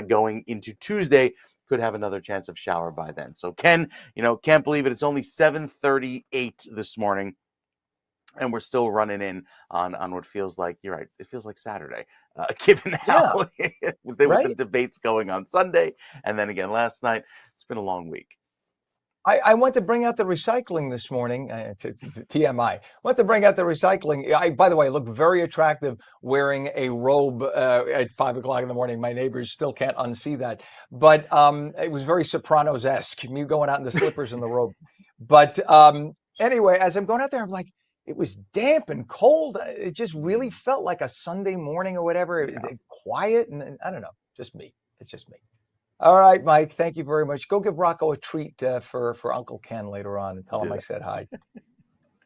going into Tuesday. Could have another chance of shower by then. So Ken, can't believe it. It's only 7:38 this morning, and we're still running in on what feels like, you're right, it feels like Saturday, given Yeah, how with the right. debates going on Sunday, and then again last night. It's been a long week. I went to bring out the recycling this morning. TMI. Went to bring out the recycling. By the way, I look very attractive wearing a robe at 5 o'clock in the morning. My neighbors still can't unsee that, but it was very Sopranos-esque. Me going out in the slippers and the robe. But anyway, as I'm going out there, I'm like, it was damp and cold. It just really felt like a Sunday morning or whatever. Yeah, Quiet, and I don't know, just me. It's just me. All right, Mike. Thank you very much. Go give Rocco a treat for Uncle Ken later on and I'll tell him do I that. said hi.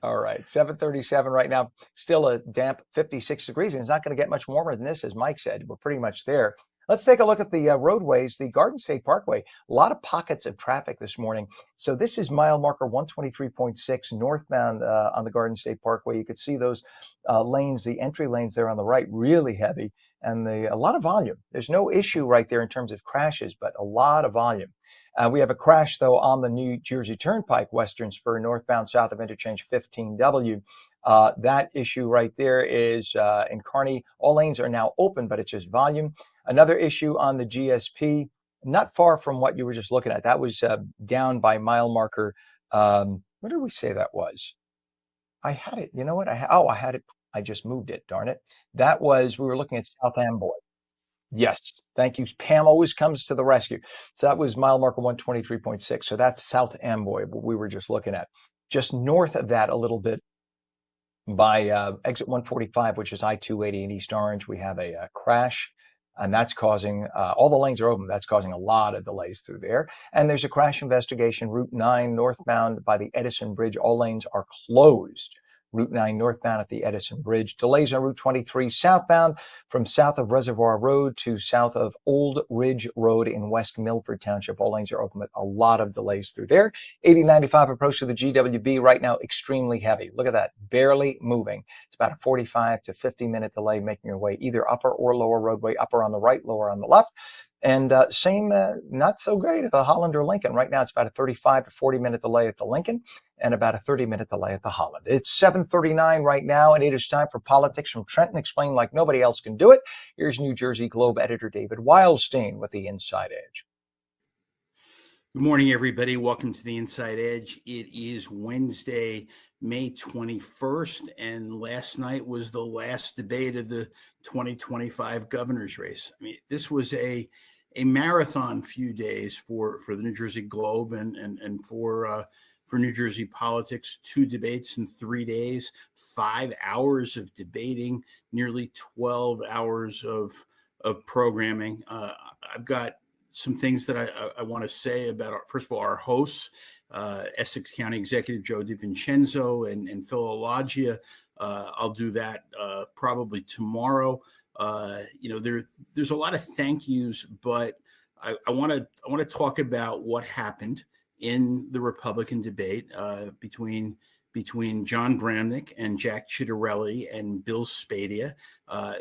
All right, 7:37 right now. Still a damp 56 degrees, and it's not going to get much warmer than this, as Mike said. We're pretty much there. Let's take a look at the roadways. The Garden State Parkway, a lot of pockets of traffic this morning. So this is mile marker 123.6 northbound on the Garden State Parkway. You could see those lanes, the entry lanes there on the right, really heavy, and a lot of volume. There's no issue right there in terms of crashes, but a lot of volume. We have a crash, though, on the New Jersey Turnpike, Western Spur, northbound south of interchange 15W. That issue right there is in Kearney. All lanes are now open, but it's just volume. Another issue on the GSP, not far from what you were just looking at. That was down by mile marker. What did we say that was? I had it. You know what? I had it. I just moved it. Darn it. We were looking at South Amboy. Yes, thank you. Pam always comes to the rescue. So that was mile marker 123.6. So that's South Amboy, what we were just looking at. Just north of that a little bit by exit 145, which is I-280 in East Orange, we have a crash, and that's causing, all the lanes are open. That's causing a lot of delays through there. And there's a crash investigation, Route 9 northbound by the Edison Bridge. All lanes are closed. Route 9 northbound at the Edison Bridge. Delays on Route 23 southbound from south of Reservoir Road to south of Old Ridge Road in West Milford Township. All lanes are open, but a lot of delays through there. 8095 approach to the GWB right now, extremely heavy. Look at that, barely moving. It's about a 45 to 50-minute delay making your way either upper or lower roadway, upper on the right, lower on the left. And same, not so great at the Holland or Lincoln. Right now, it's about a 35 to 40-minute delay at the Lincoln and about a 30-minute delay at the Holland. It's 7:39 right now, and it is time for Politics from Trenton, explained like nobody else can do it. Here's New Jersey Globe editor David Wildstein with the Inside Edge. Good morning, everybody. Welcome to the Inside Edge. It is Wednesday, May 21st, and last night was the last debate of the 2025 governor's race. I mean, this was a marathon few days for the New Jersey Globe and for New Jersey politics. 2 debates in 3 days, 5 hours of debating, nearly 12 hours of programming. I've got some things that I want to say about, first of all, our hosts, Essex County Executive Joe DiVincenzo and Phil Elagia. I'll do that probably tomorrow. There's a lot of thank yous, but I want to talk about what happened in the Republican debate between John Bramnick and Jack Ciattarelli and Bill Spadea.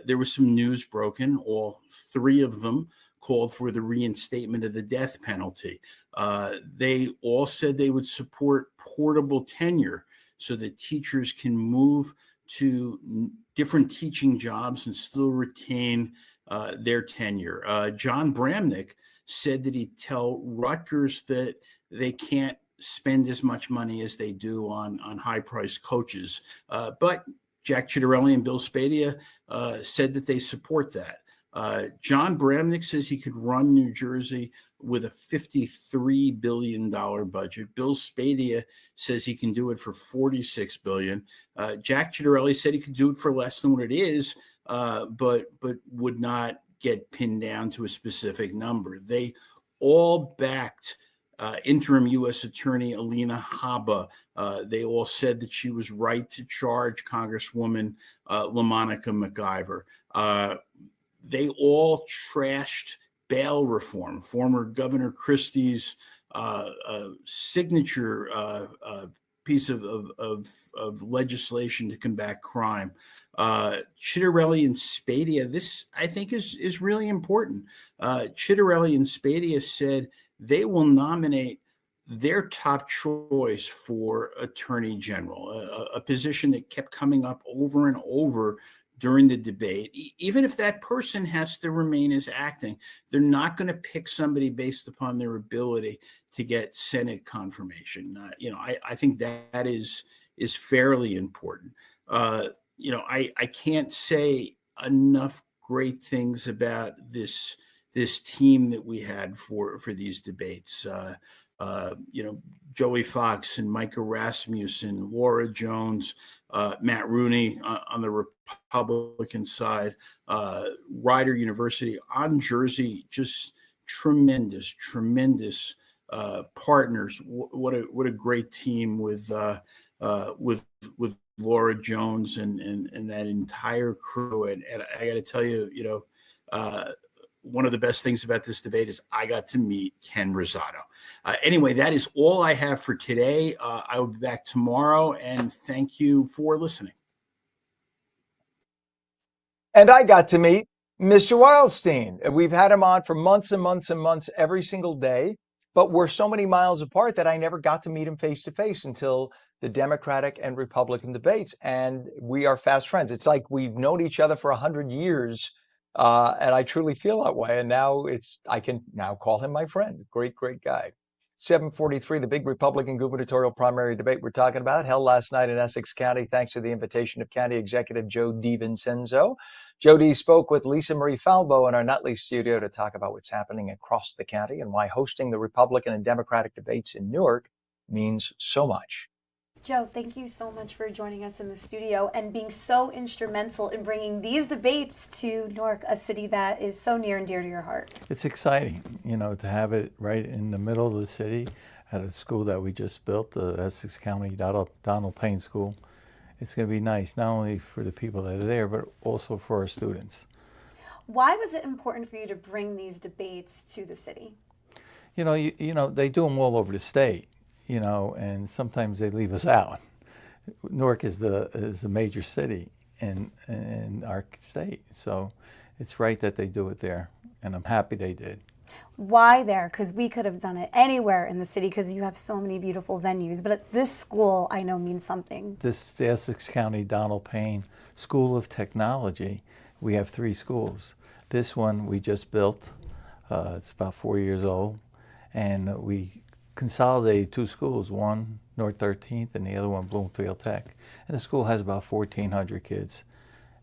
There was some news broken. All three of them called for the reinstatement of the death penalty. They all said they would support portable tenure so that teachers can move to different teaching jobs and still retain their tenure. John Bramnick said that he'd tell Rutgers that they can't spend as much money as they do on high-priced coaches. But Jack Ciattarelli and Bill Spadea said that they support that. John Bramnick says he could run New Jersey with a $53 billion budget. Bill Spadea says he can do it for $46 billion. Jack Ciattarelli said he could do it for less than what it is, but would not get pinned down to a specific number. They all backed interim U.S. Attorney Alina Habba. They all said that she was right to charge Congresswoman LaMonica McIver. They all trashed bail reform, former Governor Christie's signature piece of legislation to combat crime. Ciattarelli and Spadea, this I think is really important. Ciattarelli and Spadea said they will nominate their top choice for Attorney General, a position that kept coming up over and over during the debate. Even if that person has to remain as acting, they're not going to pick somebody based upon their ability to get Senate confirmation. I think that is fairly important. I can't say enough great things about this team that we had for these debates. Joey Fox and Micah Rasmussen, Laura Jones, Matt Rooney on the Republican side, Rider University on Jersey, just tremendous partners. What a great team with Laura Jones and that entire crew. And I got to tell you, one of the best things about this debate is I got to meet Ken Rosato. Anyway, that is all I have for today. I will be back tomorrow, and thank you for listening. And I got to meet Mr. Wildstein. We've had him on for months and months and months every single day, but we're so many miles apart that I never got to meet him face to face until the Democratic and Republican debates. And we are fast friends. It's like we've known each other for 100 years. And I truly feel that way. And now I can now call him my friend. Great guy. 7:43, the big Republican gubernatorial primary debate we're talking about, held last night in Essex County, thanks to the invitation of County Executive Joe DiVincenzo. Joe D spoke with Lisa Marie Falbo in our Nutley studio to talk about what's happening across the county and why hosting the Republican and Democratic debates in Newark means so much. Joe, thank you so much for joining us in the studio and being so instrumental in bringing these debates to Newark, a city that is so near and dear to your heart. It's exciting, to have it right in the middle of the city at a school that we just built, the Essex County Donald Payne School. It's going to be nice, not only for the people that are there, but also for our students. Why was it important for you to bring these debates to the city? They do them all over the state. And sometimes they leave us out. Newark is a major city in our state, so it's right that they do it there, and I'm happy they did. Why there? Because we could have done it anywhere in the city because you have so many beautiful venues, but at this school I know means something. This is the Essex County Donald Payne School of Technology. We have 3 schools. This one we just built. It's about 4 years old, and we consolidated 2 schools, one North 13th and the other one Bloomfield Tech. And the school has about 1,400 kids.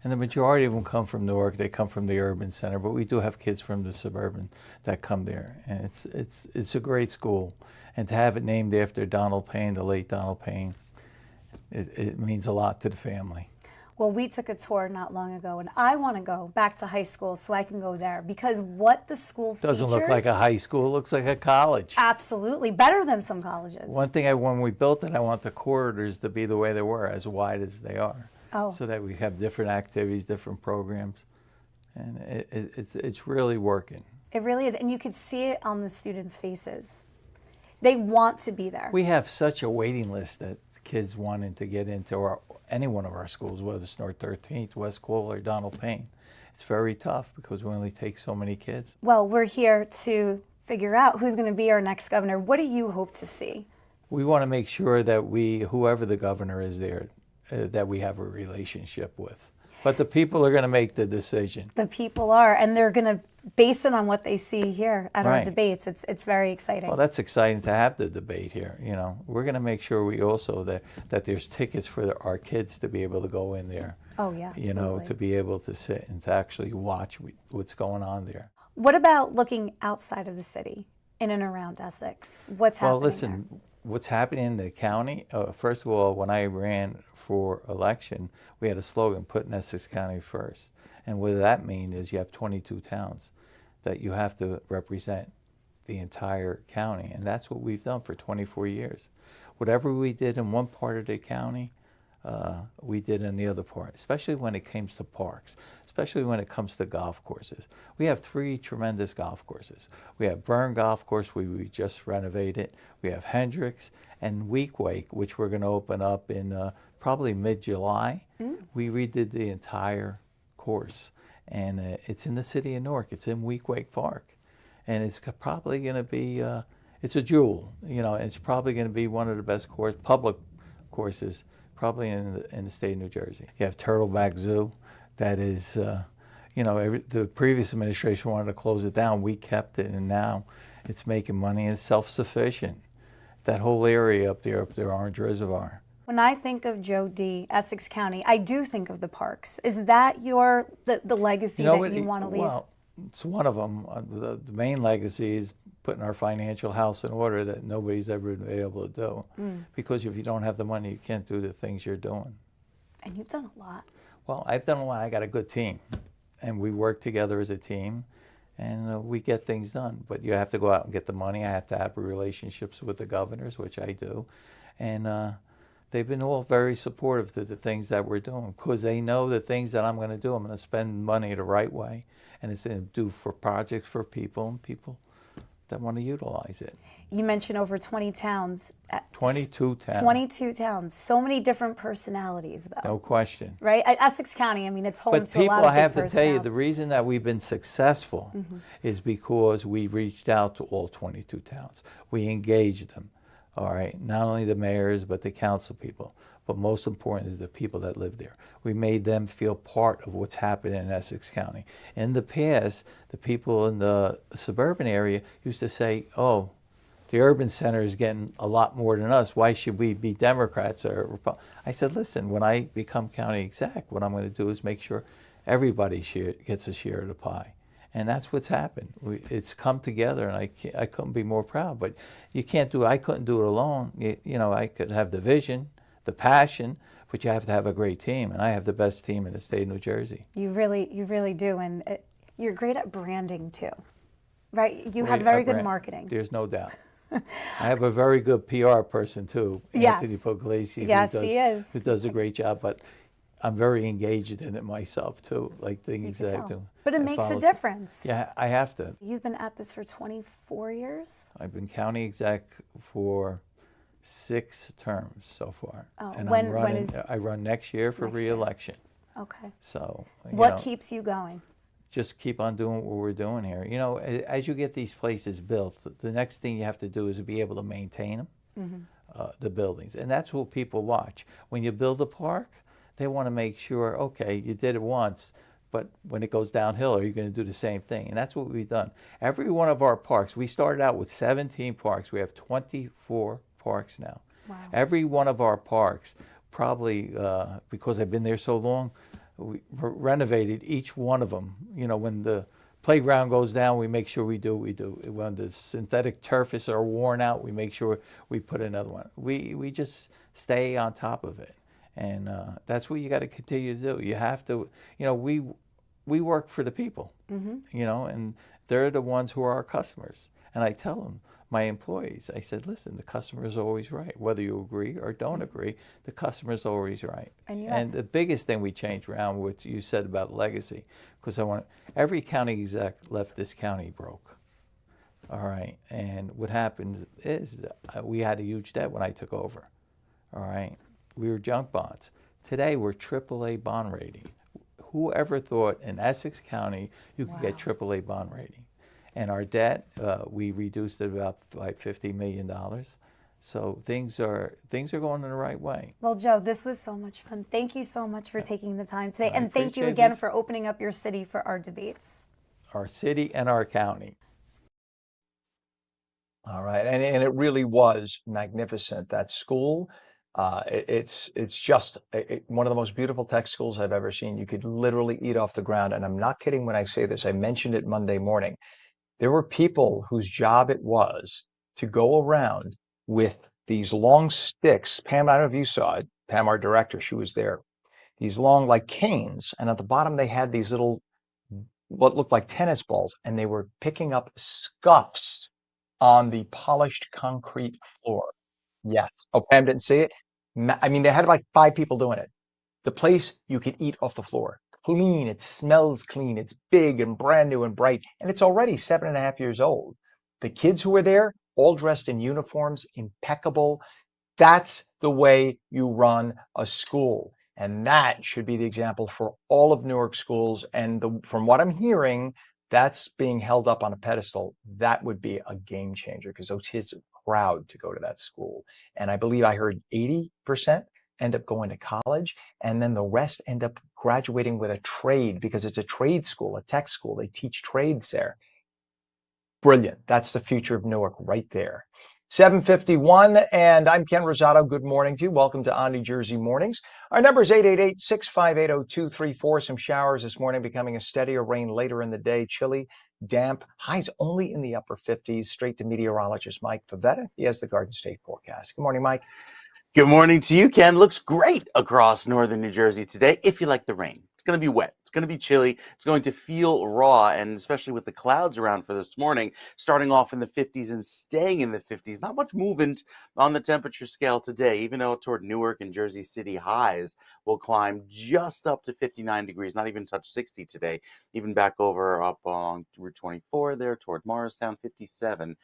And the majority of them come from Newark. They come from the urban center, but we do have kids from the suburban that come there. And it's a great school. And to have it named after Donald Payne, the late Donald Payne, it means a lot to the family. Well, we took a tour not long ago, and I want to go back to high school so I can go there because what the school features... Doesn't look like a high school, it looks like a college. Absolutely, better than some colleges. One thing, when we built it, I want the corridors to be the way they were, as wide as they are, so that we have different activities, different programs. and it's really working. It really is. And you could see it on the students' faces. They want to be there. We have such a waiting list that kids wanting to get into any one of our schools, whether it's North 13th, West Cole, or Donald Payne. It's very tough because we only take so many kids. Well, we're here to figure out who's going to be our next governor. What do you hope to see? We want to make sure that whoever the governor is there, that we have a relationship with. But the people are going to make the decision. The people are, and they're going to base it on what they see here at our Right. debates. It's very exciting. Well, that's exciting to have the debate here. You know, we're going to make sure we also that there's tickets for our kids to be able to go in there. Oh, yeah, absolutely. You know, to be able to sit and to actually watch what's going on there. What about looking outside of the city, in and around Essex? What's happening Well, listen, what's happening in the county, first of all, when I ran for election, we had a slogan, putting Essex County first. And what that means is you have 22 towns that you have to represent the entire county. And that's what we've done for 24 years. Whatever we did in one part of the county, we did in the other part, especially when it comes to parks, especially when it comes to golf courses. We have 3 tremendous golf courses. We have Burn Golf Course, we just renovated. We have Hendricks and Week Wake, which we're going to open up in probably mid-July. We redid the entire course, and it's in the city of Newark. It's in Week Wake Park, and it's probably going to be, it's a jewel, you know, it's probably going to be one of the best public courses probably in the state of New Jersey. You have Turtleback Zoo, that is, you know, the previous administration wanted to close it down. We kept it, and now it's making money and self-sufficient. That whole area up there, Orange Reservoir. When I think of Joe D., Essex County, I do think of the parks. Is that the legacy that you want to leave? Well, it's one of them. The main legacy is putting our financial house in order that nobody's ever been able to do. Because if you don't have the money, you can't do the things you're doing. And you've done a lot. Well, I've done a lot. I got a good team, and we work together as a team, and we get things done. But you have to go out and get the money. I have to have relationships with the governors, which I do, and they've been all very supportive to the things that we're doing because they know the things that I'm going to do. I'm going to spend money the right way, and it's going to do for projects for people and people that want to utilize it. You mentioned over 20 towns. 22 towns. 22 towns. So many different personalities, though. No question. Right? At Essex County, I mean, it's home But to a lot people, of I big have to tell you, personalities. the reason that we've been successful is because we reached out to all 22 towns. We engaged them, all right? Not only the mayors, but the council people. But most important is the people that live there. We made them feel part of what's happening in Essex County. In the past, the people in the suburban area used to say, oh, the urban center is getting a lot more than us. Why should we be Democrats or Republicans? I said, listen, when I become county exec, what I'm going to do is make sure everybody gets a share of the pie. And that's what's happened. It's come together, and I couldn't be more proud. But you can't do it. I couldn't do it alone. You know, I could have the vision, the passion, but you have to have a great team. And I have the best team in the state of New Jersey. You really do. And you're great at branding, too. Right? You have very good marketing. There's no doubt. I have a very good PR person, too. Yes. Anthony Puglisi. Yes, he is. Who does a great job. But I'm very engaged in it myself, too, like things You that can I tell. do. But it I makes a follow- difference. Yeah, I have to. You've been at this for 24 years? I've been county exec for 6 terms so far. Oh, and when I'm running, is- I run next year for Next year. re-election. Okay. So What know, keeps you going? just keep on doing what we're doing here. You know, as you get these places built, the next thing you have to do is be able to maintain them, the buildings. And that's what people watch. When you build a park, they want to make sure, okay, you did it once, but when it goes downhill, are you going to do the same thing? And that's what we've done. Every one of our parks, we started out with 17 parks. We have 24 parks now. Wow. Every one of our parks, probably because I've been there so long, we renovated each one of them. You know, when the playground goes down, we make sure we do what we do. When the synthetic turfs are worn out, we make sure we put another one. We just stay on top of it. And that's what you got to continue to do. You have to, you know, we work for the people, you know, and They're the ones who are our customers. And I tell them, my employees, I said, listen, the customer is always right. Whether you agree or don't agree, the customer is always right. And the biggest thing we changed around, what you said about legacy, because every county exec left this county broke. All right. And what happened is we had a huge debt when I took over. All right. We were junk bonds. Today we're AAA bond rating. Whoever thought in Essex County you could get AAA bond rating? And our debt, we reduced it about like $50 million. So things are going in the right way. Well, Joe, this was so much fun. Thank you so much for taking the time today. And thank you again for opening up your city for our debates. Our city and our county. All right. And it really was magnificent. That school, it's just one of the most beautiful tech schools I've ever seen. You could literally eat off the ground. And I'm not kidding when I say this. I mentioned it Monday morning. There were people whose job it was to go around with these long sticks. Pam, I don't know if you saw it. Pam, our director, she was there. These long, like canes. And at the bottom, they had these little, what looked like tennis balls. And they were picking up scuffs on the polished concrete floor. Yes. Oh, Pam didn't see it? I mean, they had like 5 people doing it. The place, you could eat off the floor. Clean, it smells clean, it's big and brand new and bright, and it's already 7.5 years old. The kids who were there, all dressed in uniforms, impeccable. That's the way you run a school. And that should be the example for all of Newark schools. And from what I'm hearing, that's being held up on a pedestal. That would be a game changer because those kids are proud to go to that school. And I believe I heard 80% end up going to college, and then the rest end up graduating with a trade because it's a trade school, a tech school. They teach trades there. Brilliant. That's the future of Newark right there. 7:51, and I'm Ken Rosato. Good morning to you. Welcome to ONNJ Mornings. Our number is 888-658-0234. Some showers this morning, becoming a steadier rain later in the day. Chilly, damp, highs only in the upper 50s. Straight to meteorologist Mike Favetta. He has the Garden State forecast. Good morning, Mike. Good morning to you, Ken. Looks great across northern New Jersey today if you like the rain. It's going to be wet. It's going to be chilly. It's going to feel raw, and especially with the clouds around for this morning, starting off in the 50s and staying in the 50s. Not much movement on the temperature scale today, even though toward Newark and Jersey City highs will climb just up to 59 degrees, not even touch 60 today, even back over up along Route 24 there toward Morristown, 57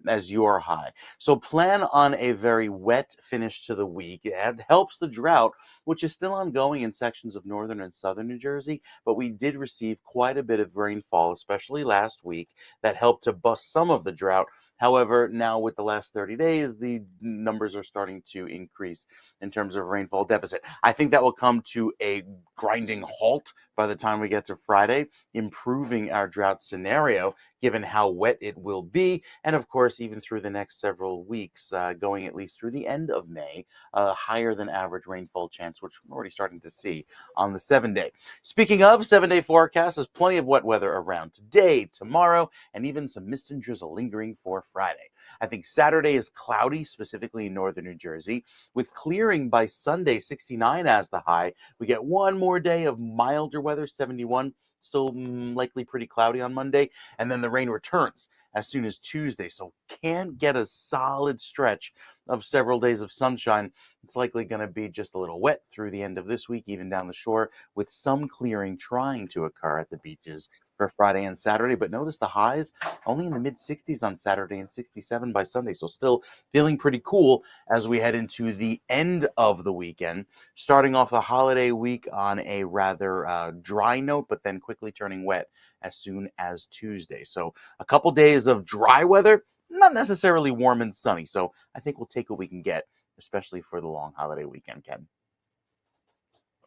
as your high. So plan on a very wet finish to the week. It helps the drought, which is still ongoing in sections of northern and southern New Jersey, but we did receive quite a bit of rainfall, especially last week, that helped to bust some of the drought. However, now with the last 30 days, the numbers are starting to increase in terms of rainfall deficit. I think that will come to a grinding halt by the time we get to Friday, improving our drought scenario, given how wet it will be. And of course, even through the next several weeks, going at least through the end of May, higher than average rainfall chance, which we're already starting to see on the 7-day. Speaking of 7-day forecast, there's plenty of wet weather around today, tomorrow, and even some mist and drizzle lingering for Friday. I think Saturday is cloudy, specifically in northern New Jersey, with clearing by Sunday, 69 as the high. We get one more day of milder weather, 71. Still likely pretty cloudy on Monday, and then the rain returns as soon as Tuesday. So can't get a solid stretch of several days of sunshine. It's likely going to be just a little wet through the end of this week, even down the shore, with some clearing trying to occur at the beaches for Friday and Saturday. But notice the highs only in the mid 60s on Saturday and 67 by Sunday. So still feeling pretty cool as we head into the end of the weekend, starting off the holiday week on a rather dry note, but then quickly turning wet as soon as Tuesday. So a couple days of dry weather, not necessarily warm and sunny. So I think we'll take what we can get, especially for the long holiday weekend, Ken.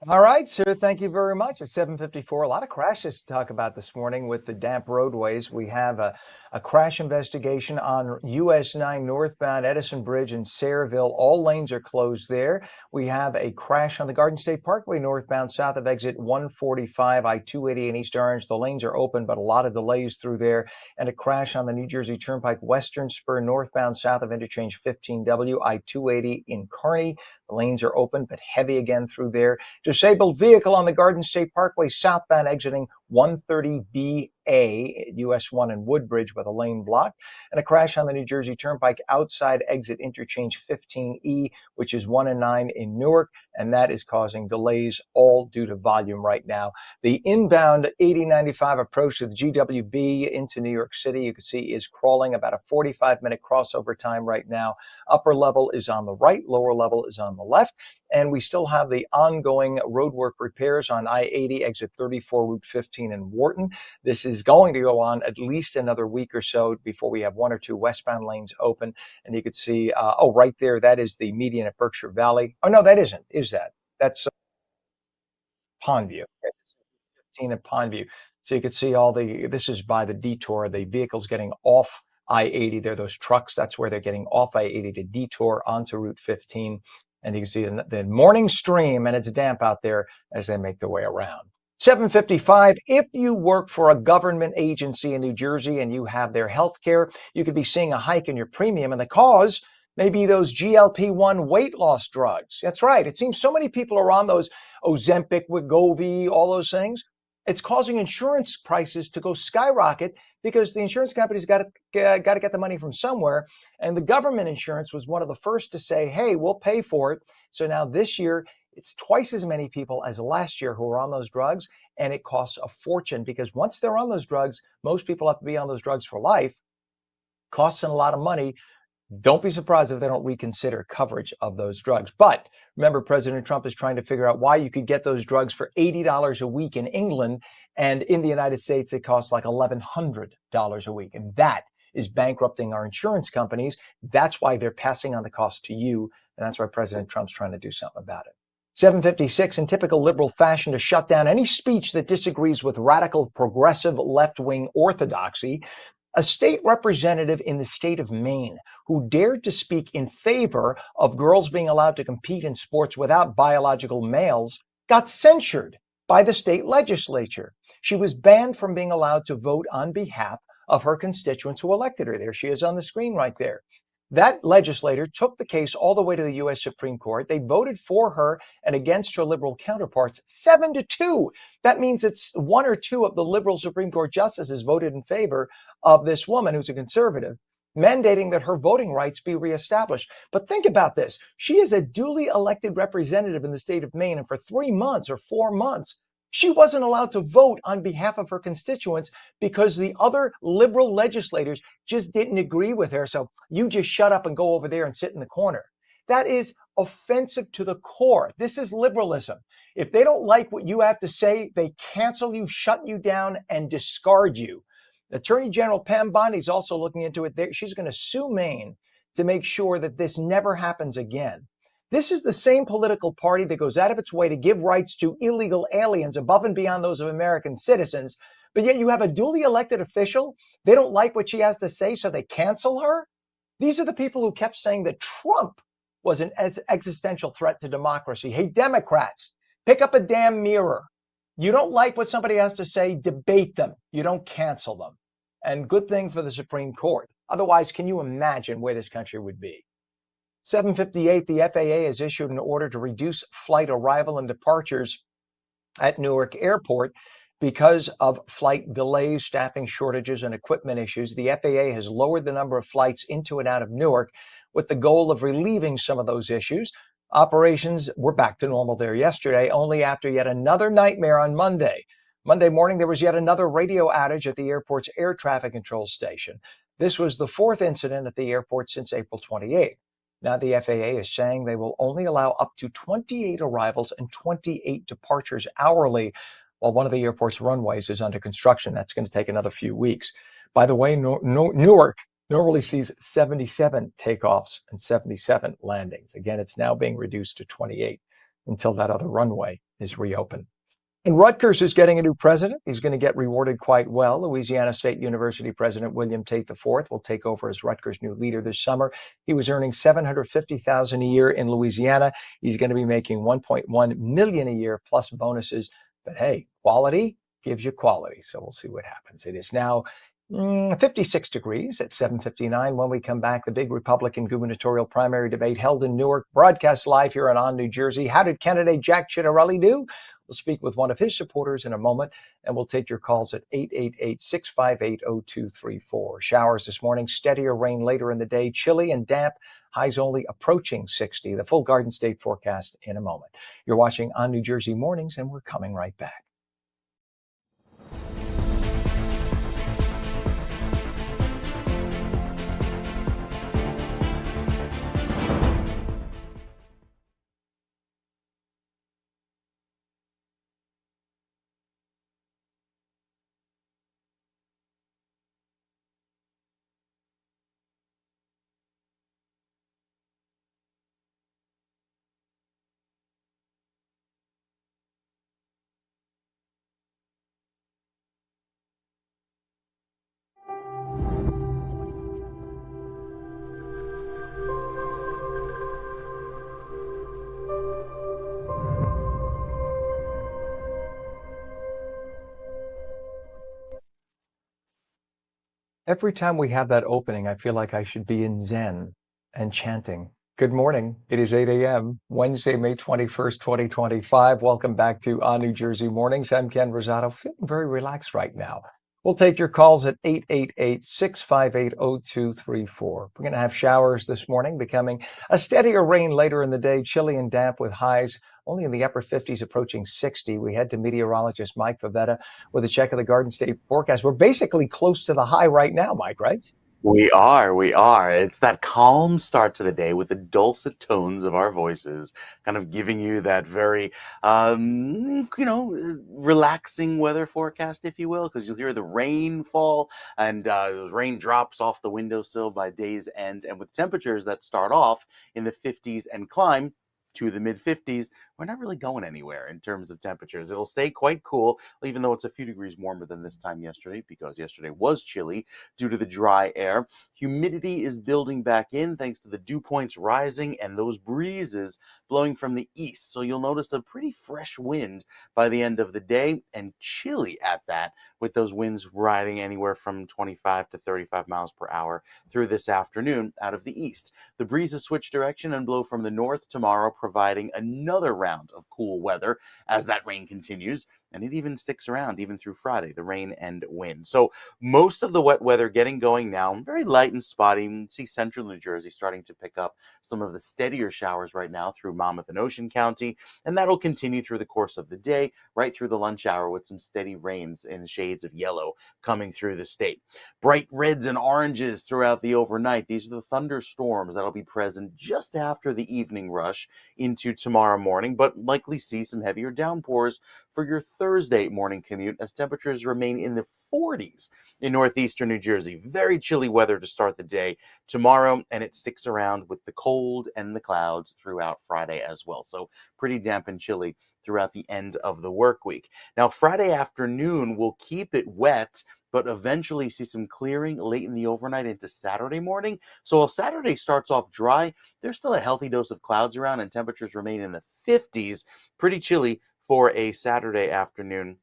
All right, sir. Thank you very much. At 7:54, a lot of crashes to talk about this morning with the damp roadways. We have a crash investigation on US 9 northbound Edison Bridge in Sayreville. All lanes are closed there. We have a crash on the Garden State Parkway northbound south of exit 145, I-280 in East Orange. The lanes are open, but a lot of delays through there. And a crash on the New Jersey Turnpike Western Spur northbound south of interchange 15W, I-280 in Kearney. The lanes are open, but heavy again through there. Disabled vehicle on the Garden State Parkway southbound exiting 130BA at US 1 in Woodbridge with a lane blocked, and a crash on the New Jersey Turnpike outside exit interchange 15E, which is 1 and 9 in Newark, and that is causing delays all due to volume right now. The inbound 8095 approach to the GWB into New York City, you can see, is crawling about a 45-minute crossover time right now. Upper level is on the right, lower level is on the left. And we still have the ongoing roadwork repairs on I-80 exit 34 Route 15 in Wharton. This is going to go on at least another week or so before we have one or two westbound lanes open. And you can see, right there, that is the median at Berkshire Valley. Oh, no, that isn't. Is that? That's Pondview. 15 at Pondview. So you can see this is by the detour, the vehicles getting off I-80. They're those trucks. That's where they're getting off I-80 to detour onto Route 15. And you can see the morning stream, and it's damp out there as they make their way around. 7:55, if you work for a government agency in New Jersey and you have their health care, you could be seeing a hike in your premium, and the cause may be those GLP-1 weight loss drugs. That's right. It seems so many people are on those Ozempic, Wegovy, all those things. It's causing insurance prices to go skyrocket because the insurance companies got to get the money from somewhere. And the government insurance was one of the first to say, hey, we'll pay for it. So now this year, it's twice as many people as last year who are on those drugs. And it costs a fortune because once they're on those drugs, most people have to be on those drugs for life. Costing a lot of money. Don't be surprised if they don't reconsider coverage of those drugs. But remember, President Trump is trying to figure out why you could get those drugs for $80 a week in England, and in the United States, it costs like $1,100 a week. And that is bankrupting our insurance companies. That's why they're passing on the cost to you. And that's why President Trump's trying to do something about it. 7:56, in typical liberal fashion, to shut down any speech that disagrees with radical progressive left-wing orthodoxy, a state representative in the state of Maine who dared to speak in favor of girls being allowed to compete in sports without biological males got censured by the state legislature. She was banned from being allowed to vote on behalf of her constituents who elected her. There she is on the screen right there. That legislator took the case all the way to the U.S. Supreme Court. They voted for her and against her liberal counterparts 7-2. That means it's one or two of the liberal Supreme Court justices voted in favor of this woman who's a conservative, mandating that her voting rights be reestablished. But think about this. She is a duly elected representative in the state of Maine, and for 3 months or 4 months, she wasn't allowed to vote on behalf of her constituents because the other liberal legislators just didn't agree with her. So you just shut up and go over there and sit in the corner. That is offensive to the core. This is liberalism. If they don't like what you have to say, they cancel you, shut you down, and discard you. Attorney General Pam Bondi is also looking into it. She's going to sue Maine to make sure that this never happens again. This is the same political party that goes out of its way to give rights to illegal aliens above and beyond those of American citizens. But yet you have a duly elected official. They don't like what she has to say, so they cancel her. These are the people who kept saying that Trump was an existential threat to democracy. Hey, Democrats, pick up a damn mirror. You don't like what somebody has to say, debate them. You don't cancel them. And good thing for the Supreme Court. Otherwise, can you imagine where this country would be? 7:58, the FAA has issued an order to reduce flight arrival and departures at Newark Airport because of flight delays, staffing shortages, and equipment issues. The FAA has lowered the number of flights into and out of Newark with the goal of relieving some of those issues. Operations were back to normal there yesterday, only after yet another nightmare on Monday. Monday morning, there was yet another radio outage at the airport's air traffic control station. This was the fourth incident at the airport since April 28th. Now the FAA is saying they will only allow up to 28 arrivals and 28 departures hourly, while one of the airport's runways is under construction. That's going to take another few weeks. By the way, Newark normally sees 77 takeoffs and 77 landings. Again, it's now being reduced to 28 until that other runway is reopened. And Rutgers is getting a new president. He's going to get rewarded quite well. Louisiana State University President William Tate IV will take over as Rutgers' new leader this summer. He was earning $750,000 a year in Louisiana. He's going to be making $1.1 million a year plus bonuses. But hey, quality gives you quality. So we'll see what happens. It is now 56 degrees at 7:59. When we come back, the big Republican gubernatorial primary debate held in Newark, broadcast live here on New Jersey. How did candidate Jack Ciattarelli do? We'll speak with one of his supporters in a moment, and we'll take your calls at 888-658-0234. Showers this morning, steadier rain later in the day, chilly and damp, highs only approaching 60. The full Garden State forecast in a moment. You're watching ONNJ Mornings, and we're coming right back. Every time we have that opening, I feel like I should be in Zen and chanting. Good morning. It is 8 a.m., Wednesday, May 21st, 2025. Welcome back to ONNJ Mornings. I'm Ken Rosato, feeling very relaxed right now. We'll take your calls at 888-658-0234. We're going to have showers this morning, becoming a steadier rain later in the day, chilly and damp with highs only in the upper 50s, approaching 60. We head to meteorologist Mike Favetta with a check of the Garden State forecast. We're basically close to the high right now, Mike, right? We are, we are. It's that calm start to the day with the dulcet tones of our voices, kind of giving you that very, relaxing weather forecast, if you will, because you'll hear the rain fall and those raindrops off the windowsill by day's end. And with temperatures that start off in the 50s and climb to the mid 50s, we're not really going anywhere in terms of temperatures. It'll stay quite cool, even though it's a few degrees warmer than this time yesterday, because yesterday was chilly due to the dry air. Humidity is building back in thanks to the dew points rising and those breezes blowing from the east. So you'll notice a pretty fresh wind by the end of the day, and chilly at that, with those winds riding anywhere from 25 to 35 miles per hour through this afternoon out of the east. The breezes switch direction and blow from the north tomorrow, providing another round of cool weather as that rain continues, and it even sticks around even through Friday, the rain and wind. So most of the wet weather getting going now, very light and spotty. You see central New Jersey starting to pick up some of the steadier showers right now through Monmouth and Ocean County, and that'll continue through the course of the day, right through the lunch hour with some steady rains in shades of yellow coming through the state. Bright reds and oranges throughout the overnight. These are the thunderstorms that'll be present just after the evening rush into tomorrow morning, but likely see some heavier downpours for your Thursday morning commute as temperatures remain in the 40s in northeastern New Jersey. Very chilly weather to start the day tomorrow, and it sticks around with the cold and the clouds throughout Friday as well. So pretty damp and chilly throughout the end of the work week. Now, Friday afternoon will keep it wet, but eventually see some clearing late in the overnight into Saturday morning. So while Saturday starts off dry, there's still a healthy dose of clouds around and temperatures remain in the 50s. Pretty chilly for a Saturday afternoon,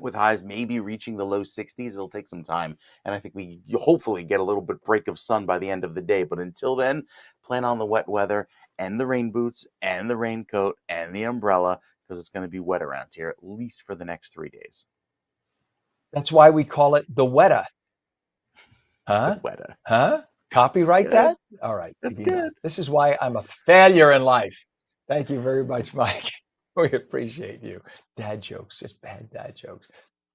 with highs maybe reaching the low 60s. It'll take some time, and I think we hopefully get a little bit break of sun by the end of the day. But until then, plan on the wet weather and the rain boots and the raincoat and the umbrella, because it's going to be wet around here, at least for the next 3 days. That's why we call it the Weta. Huh? The weather. Huh? Copyright that? All right. That's you know, good. this is why I'm a failure in life. Thank you very much, Mike. We appreciate you. Dad jokes, just bad dad jokes.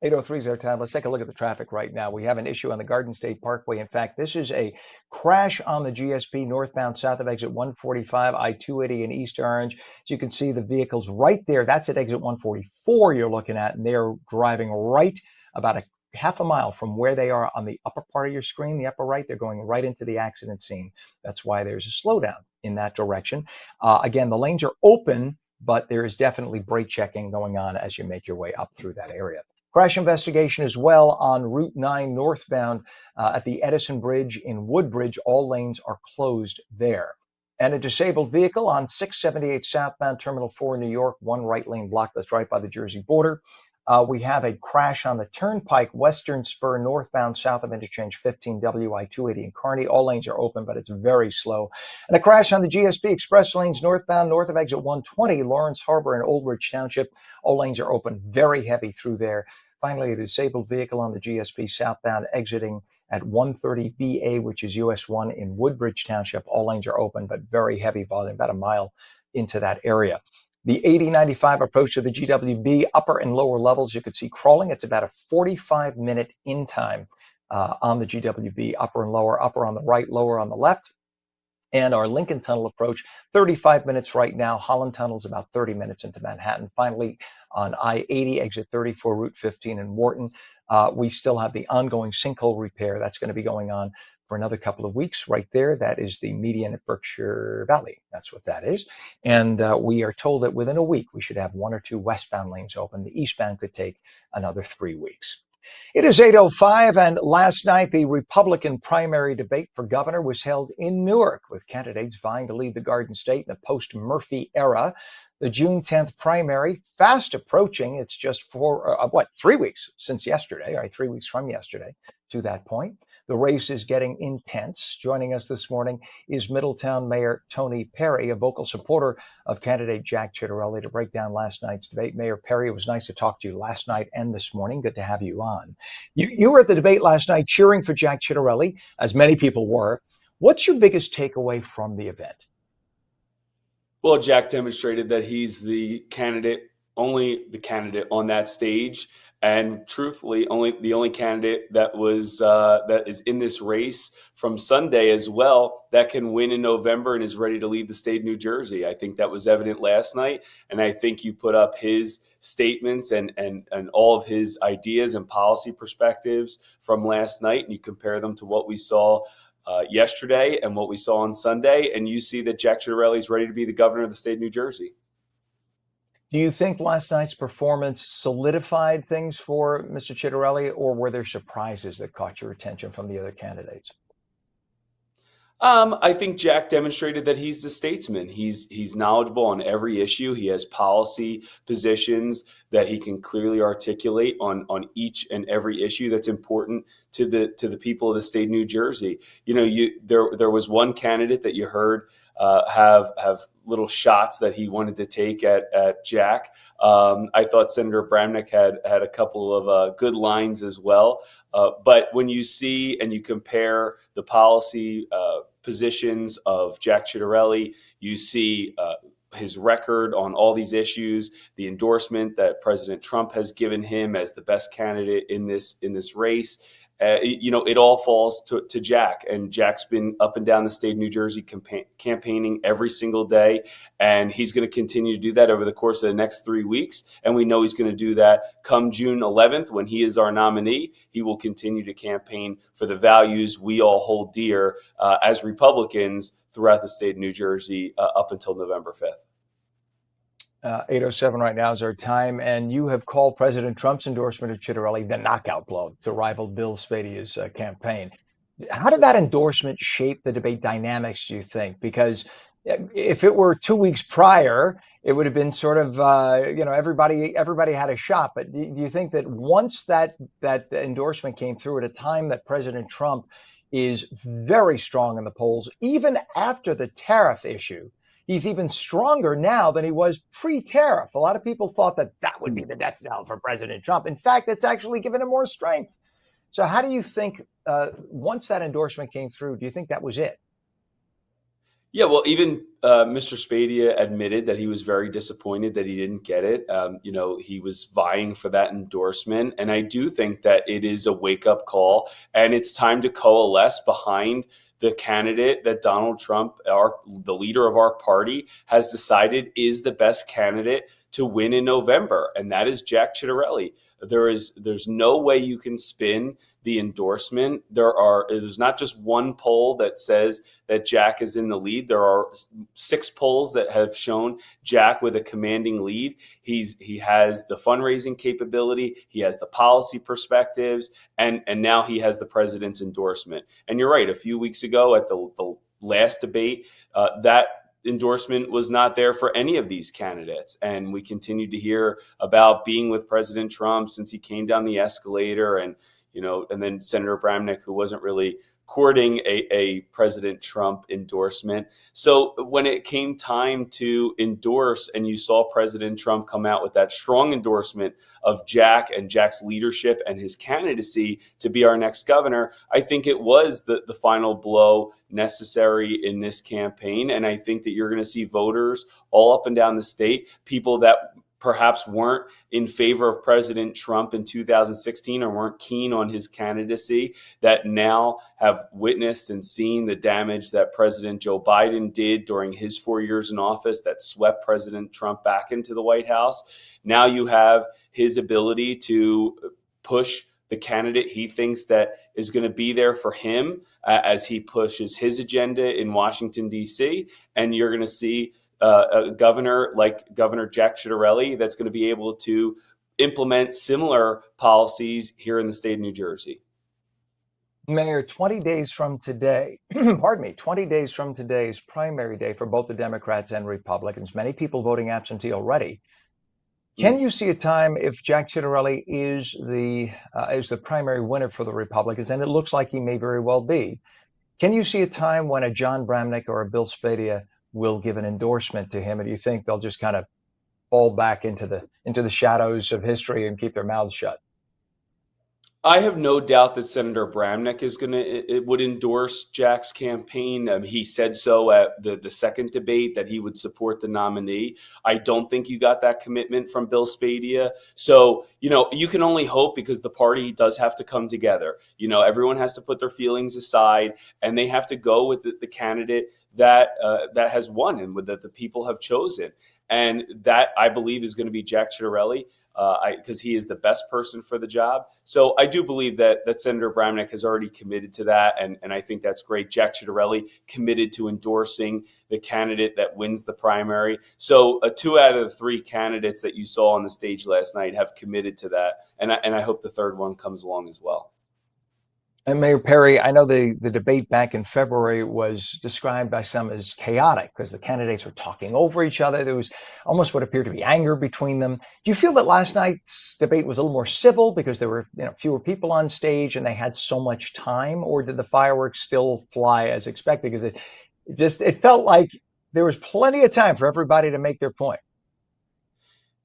8:03 is our time. Let's take a look at the traffic right now. We have an issue on the Garden State Parkway. In fact, this is a crash on the GSP northbound south of exit 145, I-280 in East Orange. As you can see, the vehicle's right there. That's at exit 144 you're looking at, and they're driving right about a half a mile from where they are on the upper part of your screen, the upper right. They're going right into the accident scene. That's why there's a slowdown in that direction. Again, the lanes are open, but there is definitely brake checking going on as you make your way up through that area. Crash investigation as well on Route 9 northbound at the Edison Bridge in Woodbridge. All lanes are closed there. And a disabled vehicle on 678 southbound Terminal 4 in New York, one right lane blocked. That's right by the Jersey border. We have a crash on the Turnpike, Western Spur, northbound south of interchange 15 WI 280 in Kearney. All lanes are open, but it's very slow. And a crash on the GSP Express lanes northbound, north of exit 120, Lawrence Harbor and Old Ridge Township. All lanes are open, very heavy through there. Finally, a disabled vehicle on the GSP southbound exiting at 130 BA, which is US 1 in Woodbridge Township. All lanes are open, but very heavy volume, about a mile into that area. The 8095 approach to the GWB, upper and lower levels, you could see crawling. It's about a 45-minute in time on the GWB, upper and lower, upper on the right, lower on the left. And our Lincoln Tunnel approach, 35 minutes right now. Holland Tunnel is about 30 minutes into Manhattan. Finally, on I-80, exit 34, Route 15 in Wharton, we still have the ongoing sinkhole repair. That's going to be going on for another couple of weeks right there. That is the median at Berkshire Valley. That's what that is. And we are told that within a week, we should have 1 or 2 westbound lanes open. The eastbound could take another 3 weeks. It is 8:05, and last night the Republican primary debate for governor was held in Newark, with candidates vying to lead the Garden State in a post-Murphy era. The June 10th primary fast approaching. It's just 3 weeks since yesterday, right? 3 weeks from yesterday to that point. The race is getting intense. Joining us this morning is Middletown Mayor Tony Perry, a vocal supporter of candidate Jack Ciattarelli, to break down last night's debate. Mayor Perry, it was nice to talk to you last night and this morning. Good to have you on. You were at the debate last night cheering for Jack Ciattarelli, as many people were. What's your biggest takeaway from the event? Well, Jack demonstrated that he's the candidate, only the candidate on that stage, and truthfully, the only candidate that is in this race from Sunday as well that can win in November and is ready to lead the state of New Jersey. I think that was evident last night, and I think you put up his statements and all of his ideas and policy perspectives from last night, and you compare them to what we saw yesterday and what we saw on Sunday, and you see that Jack Ciattarelli is ready to be the governor of the state of New Jersey. Do you think last night's performance solidified things for Mr. Ciattarelli, or were there surprises that caught your attention from the other candidates? I think Jack demonstrated that he's the statesman. He's knowledgeable on every issue. He has policy positions that he can clearly articulate on each and every issue that's important to the people of the state of New Jersey. You know, there was one candidate that you heard have little shots that he wanted to take at Jack. I thought Senator Bramnick had a couple of good lines as well. But when you see and you compare the policy positions of Jack Ciattarelli, you see his record on all these issues, the endorsement that President Trump has given him as the best candidate in this race. It all falls to Jack, and Jack's been up and down the state of New Jersey campaigning every single day, and he's going to continue to do that over the course of the next 3 weeks, and we know he's going to do that come June 11th when he is our nominee. He will continue to campaign for the values we all hold dear as Republicans throughout the state of New Jersey up until November 5th. 8:07 right now is our time, and you have called President Trump's endorsement of Ciattarelli the knockout blow to rival Bill Spadia's campaign. How did that endorsement shape the debate dynamics, do you think? Because if it were 2 weeks prior, it would have been sort of, everybody had a shot. But do you think that once that endorsement came through at a time that President Trump is very strong in the polls, even after the tariff issue, he's even stronger now than he was pre-tariff. A lot of people thought that would be the death knell for President Trump. In fact, it's actually given him more strength. So how do you think, once that endorsement came through, do you think that was it? Yeah, well, even Mr. Spadia admitted that he was very disappointed that he didn't get it. He was vying for that endorsement. And I do think that it is a wake-up call, and it's time to coalesce behind the candidate that Donald Trump, the leader of our party, has decided is the best candidate to win in November, and that is Jack Ciattarelli. There's no way you can spin the endorsement. There's not just one poll that says that Jack is in the lead. There are 6 polls that have shown Jack with a commanding lead. He has the fundraising capability, he has the policy perspectives, and now he has the president's endorsement. And you're right, a few weeks ago at the last debate, that endorsement was not there for any of these candidates. And we continued to hear about being with President Trump since he came down the escalator, and and then Senator Bramnick, who wasn't really courting a President Trump endorsement. So when it came time to endorse, and you saw President Trump come out with that strong endorsement of Jack and Jack's leadership and his candidacy to be our next governor, I think it was the final blow necessary in this campaign. And I think that you're going to see voters all up and down the state, people that perhaps weren't in favor of President Trump in 2016 or weren't keen on his candidacy, that now have witnessed and seen the damage that President Joe Biden did during his 4 years in office that swept President Trump back into the White House. Now you have his ability to push the candidate he thinks that is going to be there for him as he pushes his agenda in Washington, D.C. And you're going to see a governor like Governor Jack Ciattarelli that's going to be able to implement similar policies here in the state of New Jersey. Mayor, 20 days from today, pardon me, 20 days from today is primary day for both the Democrats and Republicans. Many people voting absentee already. Can you see a time if Jack Ciattarelli is the primary winner for the Republicans, and it looks like he may very well be? Can you see a time when a John Bramnick or a Bill Favetta will give an endorsement to him, and do you think they'll just kind of fall back into the shadows of history and keep their mouths shut? I have no doubt that Senator Bramnick would endorse Jack's campaign. He said so at the second debate that he would support the nominee. I don't think you got that commitment from Bill Spadea. So, you can only hope, because the party does have to come together. Everyone has to put their feelings aside, and they have to go with the candidate that has won and that the people have chosen. And that, I believe, is going to be Jack Ciattarelli, because he is the best person for the job. So I do believe that Senator Bramnick has already committed to that, and I think that's great. Jack Ciattarelli committed to endorsing the candidate that wins the primary. So 2 out of the 3 candidates that you saw on the stage last night have committed to that, and I hope the third one comes along as well. And Mayor Perry, I know the debate back in February was described by some as chaotic because the candidates were talking over each other. There was almost what appeared to be anger between them. Do you feel that last night's debate was a little more civil because there were fewer people on stage and they had so much time, or did the fireworks still fly as expected? Because it felt like there was plenty of time for everybody to make their point.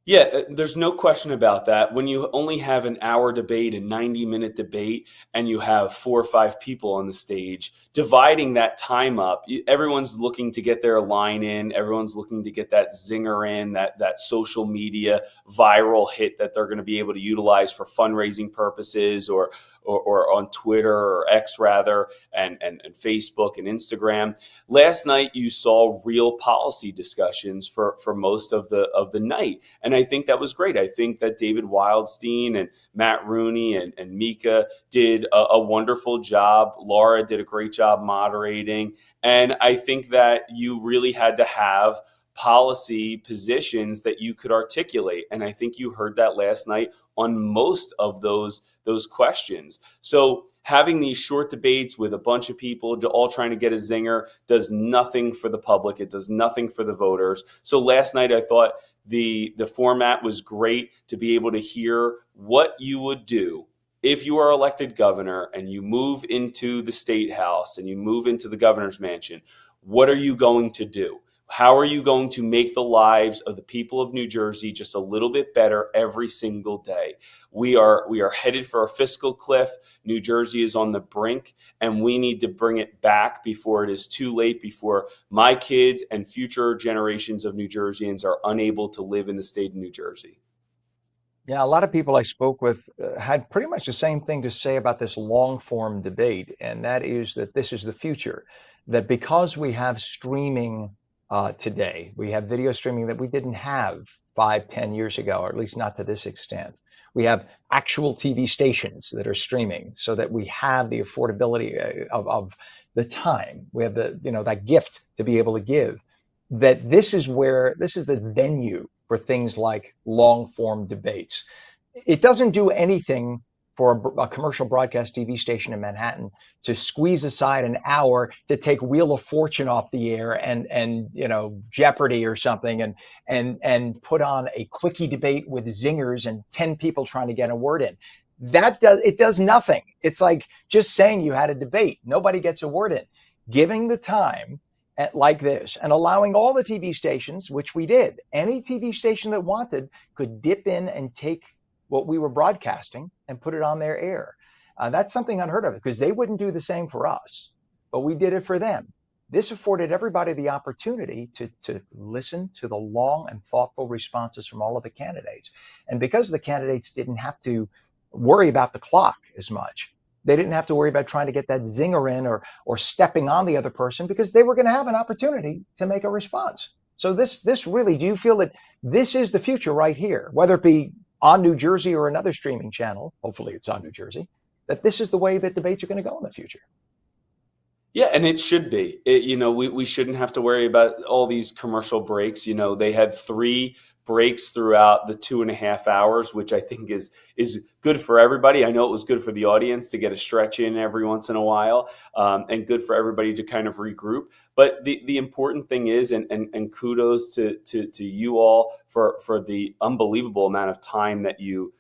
Yeah, there's no question about that. When you only have an hour debate, a 90-minute debate, and you have 4 or 5 people on the stage, dividing that time up, everyone's looking to get their line in. Everyone's looking to get that zinger in, that social media viral hit that they're going to be able to utilize for fundraising purposes or on Twitter or X rather, and Facebook and Instagram. Last night you saw real policy discussions for most of the night. And I think that was great. I think that David Wildstein and Matt Rooney and Mika did a wonderful job. Laura did a great job moderating. And I think that you really had to have policy positions that you could articulate. And I think you heard that last night on most of those questions. So having these short debates with a bunch of people all trying to get a zinger does nothing for the public. It does nothing for the voters. So last night I thought the format was great to be able to hear what you would do if you are elected governor and you move into the state house and you move into the governor's mansion. What are you going to do? How are you going to make the lives of the people of New Jersey just a little bit better every single day? We are headed for a fiscal cliff. New Jersey is on the brink, and we need to bring it back before it is too late, before my kids and future generations of New Jerseyans are unable to live in the state of New Jersey. Yeah, a lot of people I spoke with had pretty much the same thing to say about this long form debate, and that is that this is the future, that because we have streaming today, we have video streaming that we didn't have 5-10 years ago, or at least not to this extent. We have actual TV stations that are streaming, so that we have the affordability of the time. We have that gift to be able to give. That this is the venue for things like long form debates. It doesn't do anything for a commercial broadcast TV station in Manhattan to squeeze aside an hour to take Wheel of Fortune off the air and Jeopardy or something and put on a quickie debate with zingers and 10 people trying to get a word in. It does nothing. It's like just saying you had a debate. Nobody gets a word in. Giving the time like this and allowing all the TV stations, which we did, any TV station that wanted could dip in and take what we were broadcasting and put it on their air. That's something unheard of because they wouldn't do the same for us, but we did it for them. This afforded everybody the opportunity to listen to the long and thoughtful responses from all of the candidates. And because the candidates didn't have to worry about the clock as much, they didn't have to worry about trying to get that zinger in or stepping on the other person because they were going to have an opportunity to make a response. So this really, do you feel that this is the future right here, whether it be on New Jersey or another streaming channel, hopefully it's on New Jersey, that this is the way that debates are going to go in the future? Yeah, and it should be. We shouldn't have to worry about all these commercial breaks. They had 3 breaks throughout the 2.5 hours, which I think is good for everybody. I know it was good for the audience to get a stretch in every once in a while, and good for everybody to kind of regroup. But the important thing is, and kudos to you all for the unbelievable amount of time that you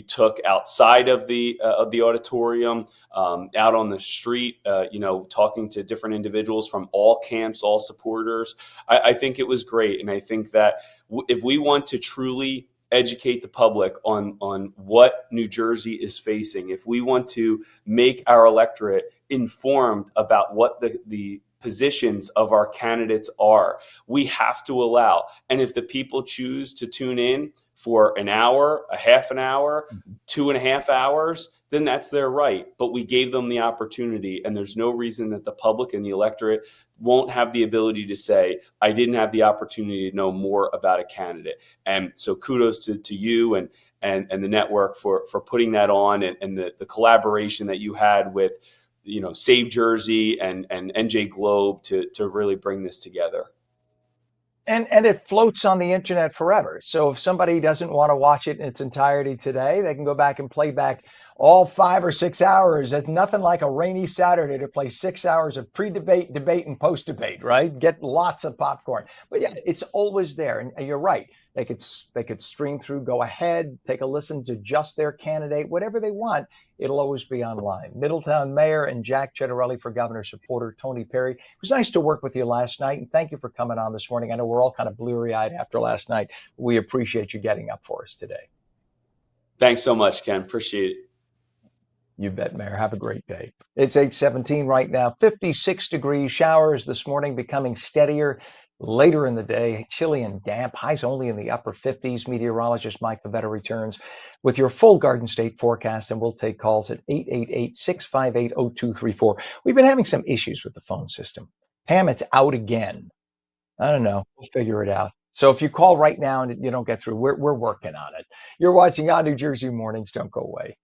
took outside of the auditorium, out on the street, talking to different individuals from all camps, all supporters. I think it was great. And I think that if we want to truly educate the public on what New Jersey is facing, if we want to make our electorate informed about what the positions of our candidates are, we have to allow. And if the people choose to tune in for an hour, a half an hour, 2.5 hours, then that's their right. But we gave them the opportunity, and there's no reason that the public and the electorate won't have the ability to say, I didn't have the opportunity to know more about a candidate. And so kudos to you and the network for putting that on, and the collaboration that you had with Save Jersey and NJ Globe to really bring this together. And it floats on the internet forever. So if somebody doesn't want to watch it in its entirety today, they can go back and play back all 5 or 6 hours. It's nothing like a rainy Saturday to play 6 hours of pre-debate, debate, and post-debate, right? Get lots of popcorn. But yeah, it's always there. And you're right. They could stream through, go ahead, take a listen to just their candidate, whatever they want. It'll always be online. Middletown Mayor and Jack Ciattarelli for Governor supporter Tony Perry. It was nice to work with you last night, and thank you for coming on this morning. I know we're all kind of bleary-eyed after last night. We appreciate you getting up for us today. Thanks so much, Ken. Appreciate it. You bet, Mayor. Have a great day. It's 8:17 right now. 56 degree showers this morning, becoming steadier later in the day. Chilly and damp. Highs only in the upper 50s. Meteorologist Mike Favetta returns with your full Garden State forecast, and we'll take calls at 888-658-0234. We've been having some issues with the phone system. Pam, it's out again. I don't know. We'll figure it out. So if you call right now and you don't get through, we're working on it. You're watching ONNJ Jersey Mornings. Don't go away.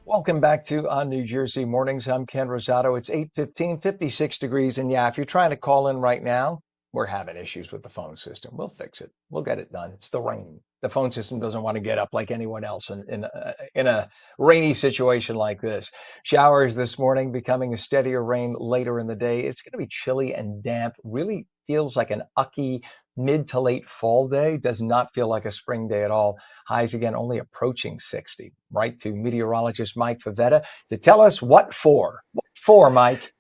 Welcome back to ONNJ Jersey Mornings. I'm Ken Rosato. It's 8:15, 56 degrees. And yeah, if you're trying to call in right now, We're having issues with the phone system. We'll fix it. We'll get it done. It's the rain. The phone system doesn't want to get up like anyone else in a rainy situation like this. Showers this morning, becoming a steadier rain later in the day. It's going to be chilly and damp. Really feels like an ucky mid to late fall day. Does not feel like a spring day at all. Highs again only approaching 60. Right to meteorologist Mike Favetta to tell us what for. What for, Mike?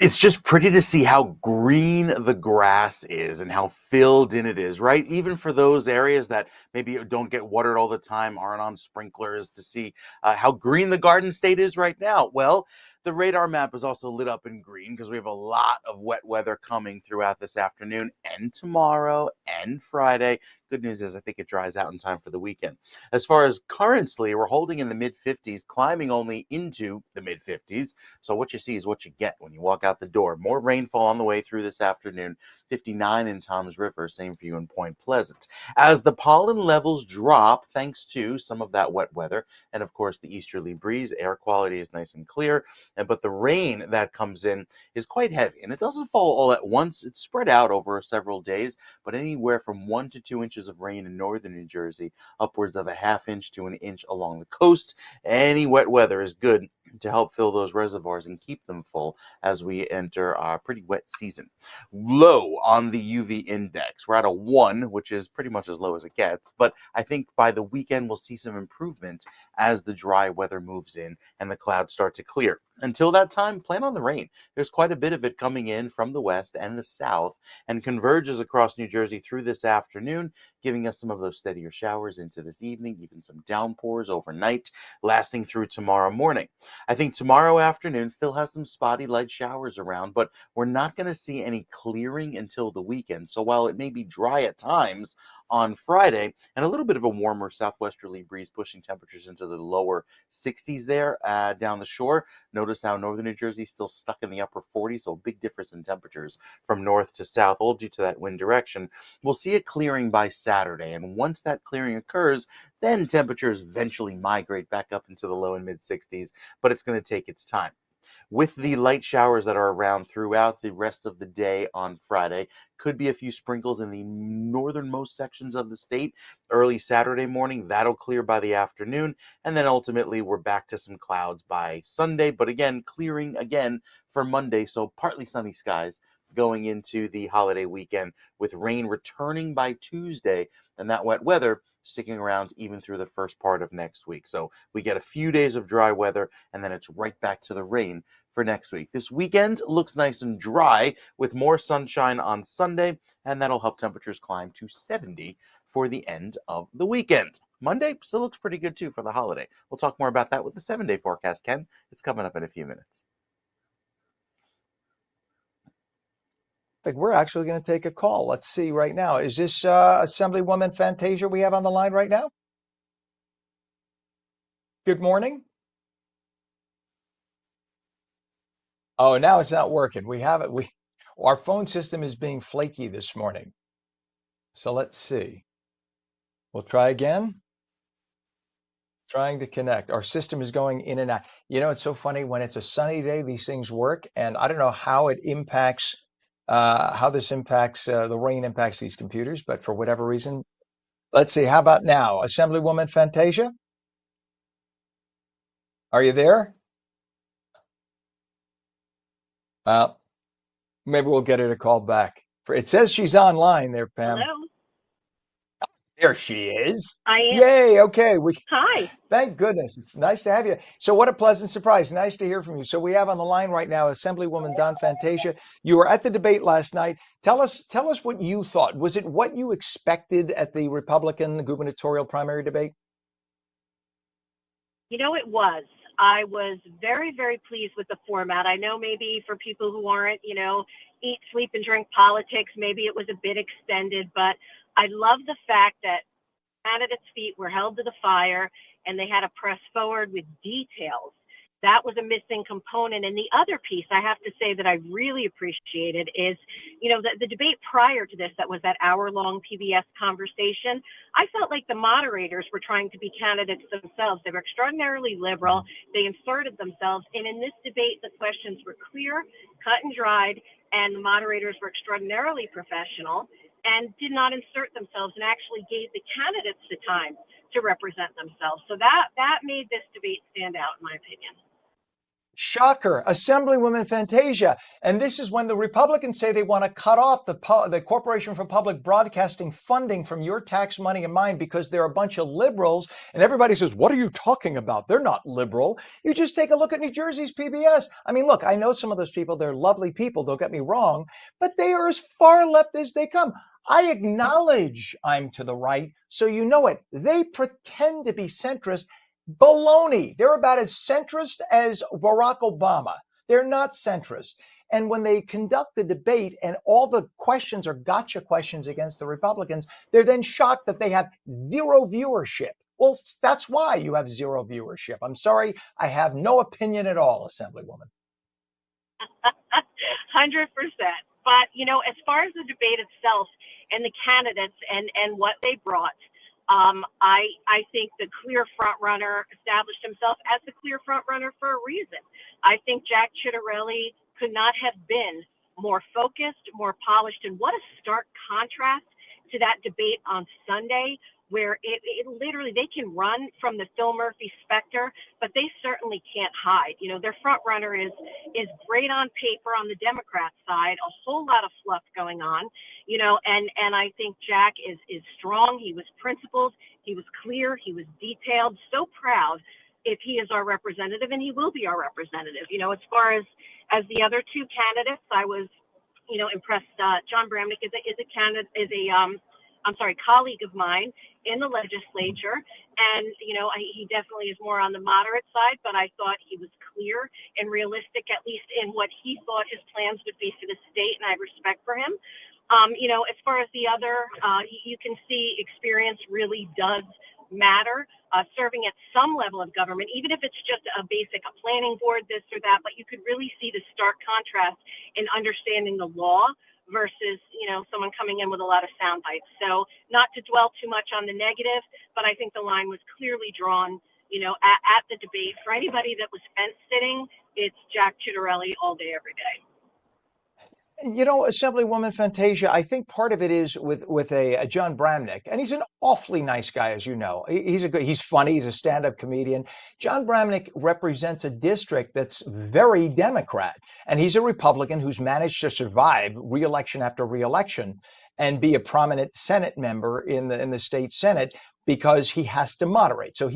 It's just pretty to see how green the grass is and how filled in it is, right? Even for those areas that maybe don't get watered all the time, aren't on sprinklers, to see how green the Garden State is right now. Well, the radar map is also lit up in green because we have a lot of wet weather coming throughout this afternoon and tomorrow and Friday. Good news is I think it dries out in time for the weekend. As far as currently, we're holding in the mid 50s, climbing only into the mid 50s. So what you see is what you get when you walk out the door. More rainfall on the way through this afternoon. 59 in Toms River, same for you in Point Pleasant. As the pollen levels drop, thanks to some of that wet weather, and of course the easterly breeze, air quality is nice and clear, but the rain that comes in is quite heavy, and it doesn't fall all at once. It's spread out over several days, but anywhere from 1 to 2 inches of rain in northern New Jersey, upwards of a ½ inch to an inch along the coast. Any wet weather is good to help fill those reservoirs and keep them full as we enter our pretty wet season. Low on the UV index. We're at a 1, which is pretty much as low as it gets, but I think by the weekend we'll see some improvement as the dry weather moves in and the clouds start to clear. Until that time, plan on the rain. There's quite a bit of it coming in from the west and the south and converges across New Jersey through this afternoon, giving us some of those steadier showers into this evening, even some downpours overnight, lasting through tomorrow morning. I think tomorrow afternoon still has some spotty light showers around, but we're not going to see any clearing until the weekend. So while it may be dry at times on Friday and a little bit of a warmer southwesterly breeze pushing temperatures into the lower 60s there down the shore, notice how northern New Jersey is still stuck in the upper 40s, so big difference in temperatures from north to south, all due to that wind direction. We'll see a clearing by Saturday, and once that clearing occurs, then temperatures eventually migrate back up into the low and mid 60s, but it's going to take its time. With the light showers that are around throughout the rest of the day on Friday, could be a few sprinkles in the northernmost sections of the state early Saturday morning. That'll clear by the afternoon, and then ultimately we're back to some clouds by Sunday, but again, clearing again for Monday, so partly sunny skies going into the holiday weekend, with rain returning by Tuesday and that wet weather sticking around even through the first part of next week. So we get a few days of dry weather, and then it's right back to the rain for next week. This weekend looks nice and dry with more sunshine on Sunday, and that'll help temperatures climb to 70 for the end of the weekend. Monday still looks pretty good too for the holiday. We'll talk more about that with the 7-day forecast, Ken. It's coming up in a few minutes. I think we're actually going to take a call. Let's see right now. Is this Assemblywoman Fantasia we have on the line right now? Good morning. Oh, now it's not working. We have it. Our phone system is being flaky this morning. So let's see. We'll try again. Trying to connect. Our system is going in and out. You know, it's so funny when it's a sunny day, these things work, and I don't know how it impacts, how this impacts, the rain impacts these computers, but for whatever reason, let's see. How about now, Assemblywoman Fantasia? Are you there? Well, maybe we'll get her to call back. It says she's online there, Pam. Hello, There she is. I am. Yay. Okay. Hi. Thank goodness. It's nice to have you. So what a pleasant surprise. Nice to hear from you. So we have on the line right now Assemblywoman Don Fantasia. You were at the debate last night. Tell us what you thought. Was it what you expected at the Republican gubernatorial primary debate? You know, it was. I was very, very pleased with the format. I know maybe for people who aren't, eat, sleep, and drink politics, maybe it was a bit extended, but I love the fact that candidates' feet were held to the fire and they had to press forward with details. That was a missing component. And the other piece I have to say that I really appreciated is, the debate prior to this, that was that hour-long PBS conversation. I felt like the moderators were trying to be candidates themselves. They were extraordinarily liberal. They inserted themselves. And in this debate, the questions were clear, cut and dried. and the moderators were extraordinarily professional and did not insert themselves and actually gave the candidates the time to represent themselves. So that made this debate stand out, in my opinion. Shocker, Assemblywoman Fantasia. And this is when the Republicans say they want to cut off the Corporation for Public Broadcasting funding from your tax money and mine because they're a bunch of liberals. And everybody says, what are you talking about? They're not liberal. You just take a look at New Jersey's PBS. I mean, look, I know some of those people. They're lovely people. Don't get me wrong. But they are as far left as they come. I acknowledge I'm to the right. So you know it. They pretend to be centrist. Baloney. They're about as centrist as Barack Obama. They're not centrist. And when they conduct the debate and all the questions are gotcha questions against the Republicans, they're then shocked that they have zero viewership. Well, that's why you have zero viewership. I'm sorry, I have no opinion at all, Assemblywoman. 100%. But, you know, as far as the debate itself and the candidates and what they brought, I think the clear front runner established himself as the clear front runner for a reason. I think Jack Ciattarelli could not have been more focused, more polished, and what a stark contrast to that debate on Sunday, where it literally, they can run from the Phil Murphy specter, but they certainly can't hide. You know, their front runner is great on paper on the Democrat side, a whole lot of fluff going on, you know, and I think Jack is strong. He was principled, he was clear, he was detailed, so proud if he is our representative, and he will be our representative. You know, as far as the other two candidates, I was, you know, impressed. John Bramnick is a colleague of mine in the legislature. And, you know, he definitely is more on the moderate side, but I thought he was clear and realistic, at least in what he thought his plans would be for the state. And I have respect for him. You know, as far as the other, you can see experience really does matter, serving at some level of government, even if it's just a planning board, this or that, but you could really see the stark contrast in understanding the law versus, you know, someone coming in with a lot of sound bites. So not to dwell too much on the negative, but I think the line was clearly drawn, you know, at the debate. For anybody that was fence sitting, it's Jack Ciattarelli all day, every day. You know, Assemblywoman Fantasia, I think part of it is with a John Bramnick, and he's an awfully nice guy, as you know. He's funny, he's a stand-up comedian. John Bramnick represents a district that's very Democrat, and he's a Republican who's managed to survive re-election after re-election and be a prominent Senate member in the state Senate because he has to moderate. So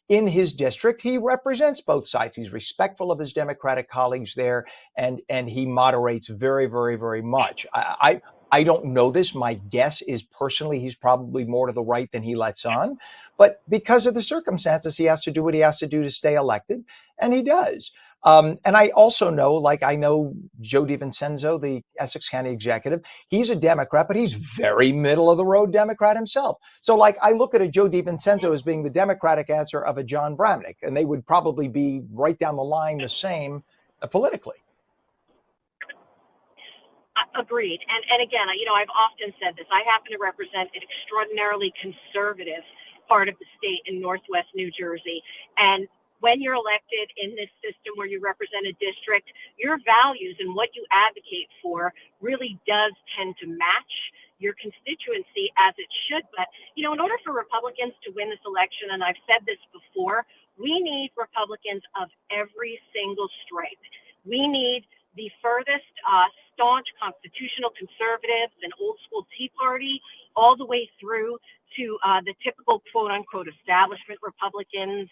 in his district, he represents both sides. He's respectful of his Democratic colleagues there, and he moderates very, very, very much. I don't know this. My guess is personally he's probably more to the right than he lets on. But because of the circumstances, he has to do what he has to do to stay elected, and he does. And I also know, like I know Joe DiVincenzo, the Essex County executive, he's a Democrat, but he's very middle of the road Democrat himself. So like I look at a Joe DiVincenzo as being the Democratic answer of a John Bramnick, and they would probably be right down the line the same politically. Agreed. And again, you know, I've often said this. I happen to represent an extraordinarily conservative part of the state in Northwest New Jersey. And when you're elected in this system where you represent a district, your values and what you advocate for really does tend to match your constituency as it should. But, you know, in order for Republicans to win this election, and I've said this before, we need Republicans of every single stripe. We need the furthest staunch constitutional conservatives and old school Tea Party, all the way through to the typical quote unquote establishment Republicans.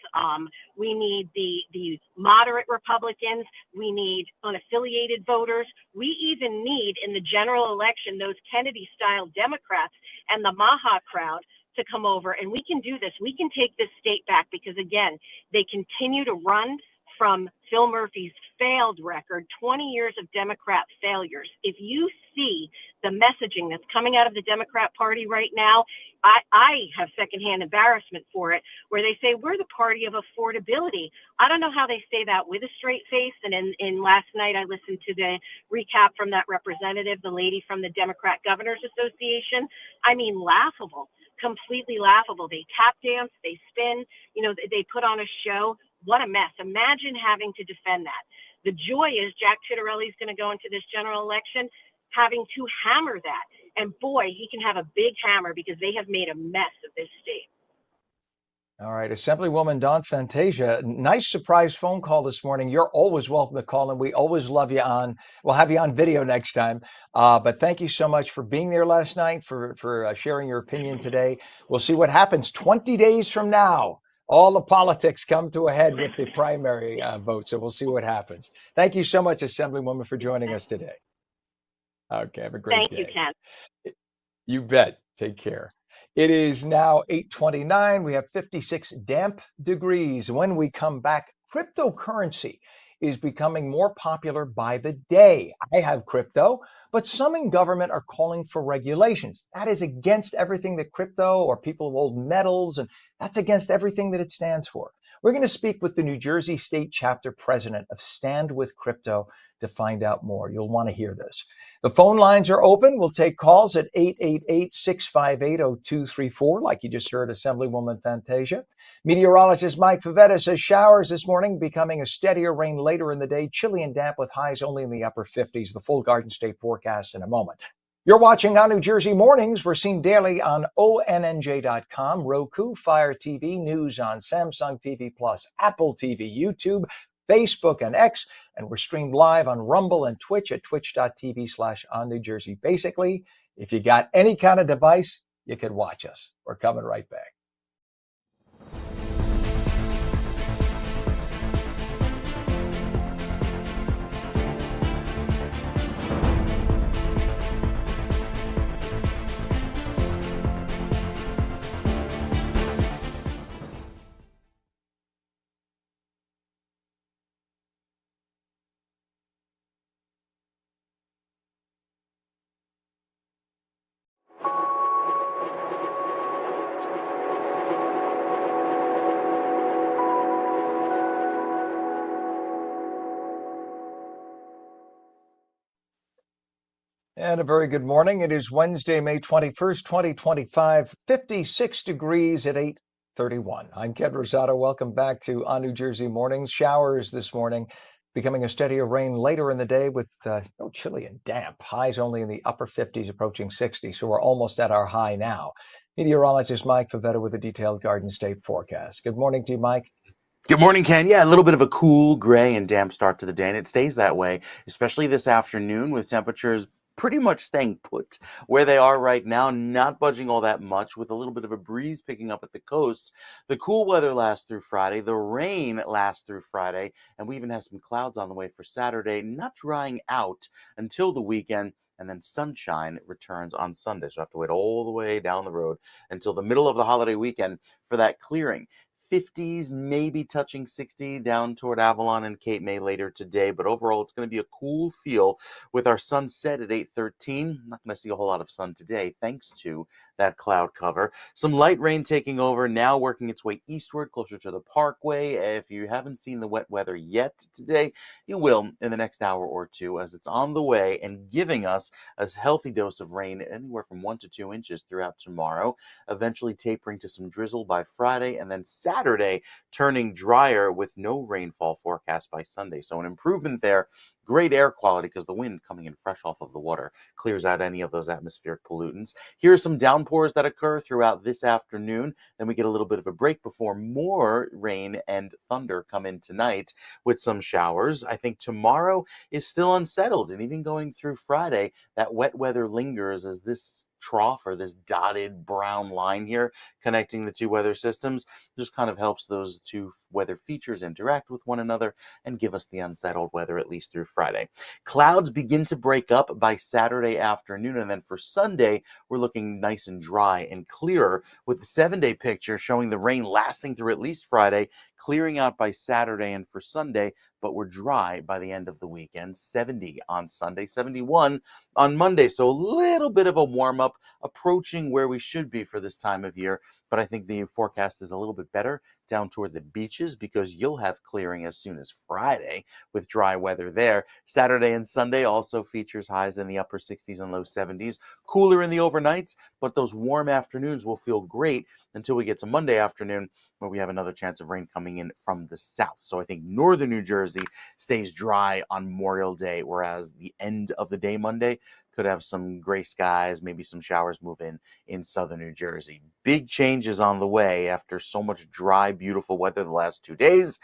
We need the moderate Republicans. We need unaffiliated voters. We even need in the general election those Kennedy style Democrats and the Maha crowd to come over. And we can do this. We can take this state back because, again, they continue to run from Phil Murphy's failed record, 20 years of Democrat failures. If you see the messaging that's coming out of the Democrat Party right now, I have secondhand embarrassment for it, where they say we're the party of affordability. I don't know how they say that with a straight face. And in last night, I listened to the recap from that representative, the lady from the Democrat Governors Association. I mean, laughable, completely laughable. They tap dance, they spin, you know, they put on a show. What a mess. Imagine having to defend that. The joy is Jack Ciattarelli is going to go into this general election having to hammer that. And boy, he can have a big hammer because they have made a mess of this state. All right, Assemblywoman Dawn Fantasia, nice surprise phone call this morning. You're always welcome to call, and we always love you on. We'll have you on video next time. But thank you so much for being there last night, for sharing your opinion today. We'll see what happens 20 days from now. All the politics come to a head with the primary vote, so we'll see what happens. Thank you so much, Assemblywoman, for joining us today. Okay, have a great day. Thank you, Ken. You bet. Take care. It is now 8:29. We have 56 damp degrees. When we come back, cryptocurrency is becoming more popular by the day. I have crypto, but some in government are calling for regulations. That is against everything that crypto or people hold metals, and that's against everything that it stands for. We're going to speak with the New Jersey State Chapter President of Stand With Crypto to find out more. You'll want to hear this. The phone lines are open. We'll take calls at 888-658-0234, like you just heard Assemblywoman Fantasia. Meteorologist Mike Favetta says showers this morning, becoming a steadier rain later in the day, chilly and damp with highs only in the upper 50s. The full Garden State forecast in a moment. You're watching ONNJ Jersey Mornings. We're seen daily on ONNJ.com, Roku, Fire TV, news on Samsung TV Plus, Apple TV, YouTube, Facebook, and X. And we're streamed live on Rumble and Twitch at twitch.tv/ONNJ Jersey. Basically, if you got any kind of device, you can watch us. We're coming right back. And a very good morning. It is Wednesday, May 21st, 2025, 56 degrees at 8:31. I'm Ken Rosato. Welcome back to ONNJ Jersey Mornings. Showers this morning, becoming a steadier rain later in the day with chilly and damp. Highs only in the upper 50s, approaching 60. So we're almost at our high now. Meteorologist Mike Favetta with a detailed Garden State forecast. Good morning to you, Mike. Good morning, Ken. Yeah, a little bit of a cool, gray, and damp start to the day, and it stays that way, especially this afternoon with temperatures pretty much staying put where they are right now, not budging all that much, with a little bit of a breeze picking up at the coast. The cool weather lasts through Friday. The rain lasts through Friday, and we even have some clouds on the way for Saturday, not drying out until the weekend. And then sunshine returns on Sunday. So I have to wait all the way down the road until the middle of the holiday weekend for that clearing. 50s, maybe touching 60 down toward Avalon and Cape May later today. But overall, it's going to be a cool feel with our sunset at 8:13. Not going to see a whole lot of sun today, thanks to that cloud cover. Some light rain taking over now, working its way eastward, closer to the Parkway. If you haven't seen the wet weather yet today, you will in the next hour or two, as it's on the way and giving us a healthy dose of rain, anywhere from 1 to 2 inches throughout tomorrow, eventually tapering to some drizzle by Friday, and then Saturday turning drier with no rainfall forecast by Sunday. So an improvement there. Great air quality because the wind coming in fresh off of the water clears out any of those atmospheric pollutants. Here are some downpours that occur throughout this afternoon. Then we get a little bit of a break before more rain and thunder come in tonight with some showers. I think tomorrow is still unsettled, and even going through Friday, that wet weather lingers as this trough, or this dotted brown line here connecting the two weather systems, just kind of helps those two weather features interact with one another and give us the unsettled weather at least through Friday. Clouds begin to break up by Saturday afternoon, and then for Sunday we're looking nice and dry and clearer, with the 7-day picture showing the rain lasting through at least Friday, clearing out by Saturday and for Sunday, but we're dry by the end of the weekend. 70 on Sunday, 71 on Monday. So a little bit of a warm up, approaching where we should be for this time of year. But I think the forecast is a little bit better down toward the beaches, because you'll have clearing as soon as Friday with dry weather there. Saturday and Sunday also features highs in the upper 60s and low 70s. Cooler in the overnights, but those warm afternoons will feel great until we get to Monday afternoon, where we have another chance of rain coming in from the south. So I think northern New Jersey stays dry on Memorial Day, whereas the end of the day Monday could have some gray skies, maybe some showers move in southern New Jersey. Big changes on the way after so much dry, beautiful weather the last 2 days.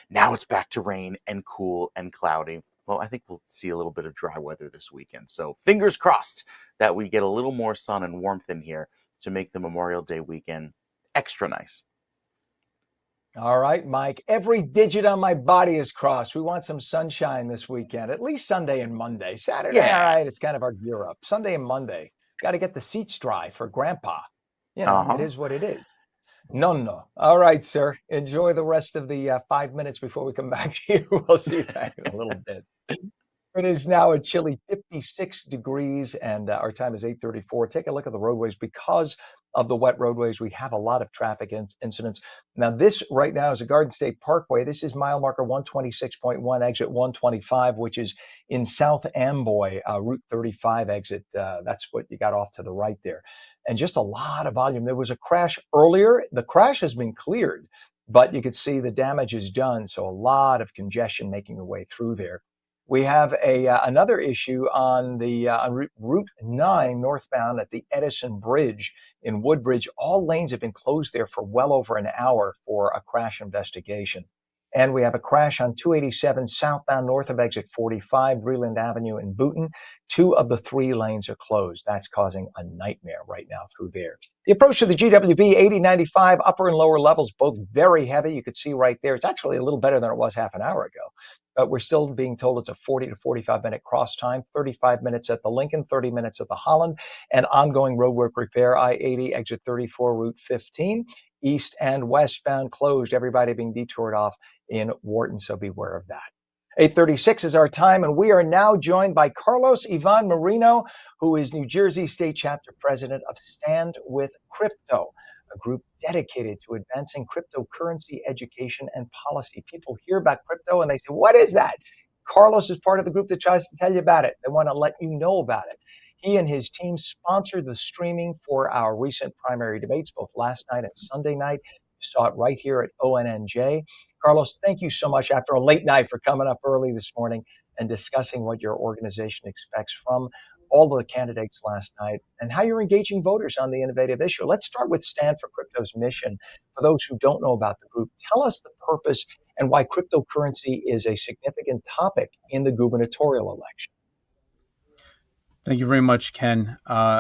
Now it's back to rain and cool and cloudy. Well, I think we'll see a little bit of dry weather this weekend. So fingers crossed that we get a little more sun and warmth in here to make the Memorial Day weekend extra nice. All right, Mike. Every digit on my body is crossed. We want some sunshine this weekend, at least Sunday and Monday. Saturday, all right, it's kind of our gear up. Sunday and Monday, got to get the seats dry for Grandpa. It is what it is. No. All right, sir. Enjoy the rest of the 5 minutes before we come back to you. We'll see you back in a little bit. It is now a chilly 56 degrees, and our time is 8:34. Take a look at the roadways. Because of the wet roadways, we have a lot of traffic incidents. Now, this right now is a Garden State Parkway. This is mile marker 126.1, exit 125, which is in South Amboy, Route 35 exit. That's what you got off to the right there. And just a lot of volume. There was a crash earlier. The crash has been cleared, but you could see the damage is done. So a lot of congestion making their way through there. We have another issue on the on Route 9 northbound at the Edison Bridge in Woodbridge. All lanes have been closed there for well over an hour for a crash investigation. And we have a crash on 287 southbound north of exit 45, Breland Avenue in Boonton. 2 of the 3 lanes are closed. That's causing a nightmare right now through there. The approach to the GWB 8095, upper and lower levels, both very heavy. You could see right there. It's actually a little better than it was half an hour ago. But we're still being told it's a 40 to 45 minute cross time, 35 minutes at the Lincoln, 30 minutes at the Holland, and ongoing roadwork repair, I-80, exit 34, Route 15, east and westbound closed, everybody being detoured off in Wharton, so beware of that. 8:36 is our time, and we are now joined by Carlos Ivan Marino, who is New Jersey State Chapter President of Stand with Crypto, a group dedicated to advancing cryptocurrency education and policy. People hear about crypto and they say, what is that? Carlos is part of the group that tries to tell you about it. They want to let you know about it. He and his team sponsored the streaming for our recent primary debates, both last night and Sunday night. You saw it right here at ONNJ. Carlos, thank you so much after a late night for coming up early this morning and discussing what your organization expects from all of the candidates last night and how you're engaging voters on the innovative issue. Let's start with Stand for Crypto's mission. For those who don't know about the group, tell us the purpose and why cryptocurrency is a significant topic in the gubernatorial election. Thank you very much, Ken.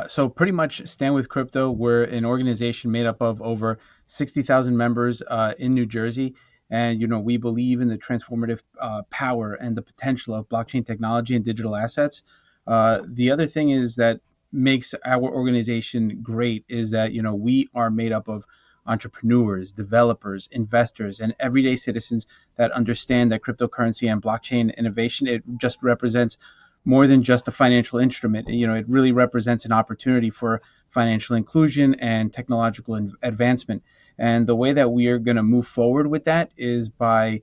So pretty much Stand with Crypto, we're an organization made up of over 60,000 members in New Jersey. And, we believe in the transformative power and the potential of blockchain technology and digital assets. The other thing is that makes our organization great is that, we are made up of entrepreneurs, developers, investors, and everyday citizens that understand that cryptocurrency and blockchain innovation, it just represents more than just a financial instrument. It really represents an opportunity for financial inclusion and technological advancement. And the way that we are going to move forward with that is by,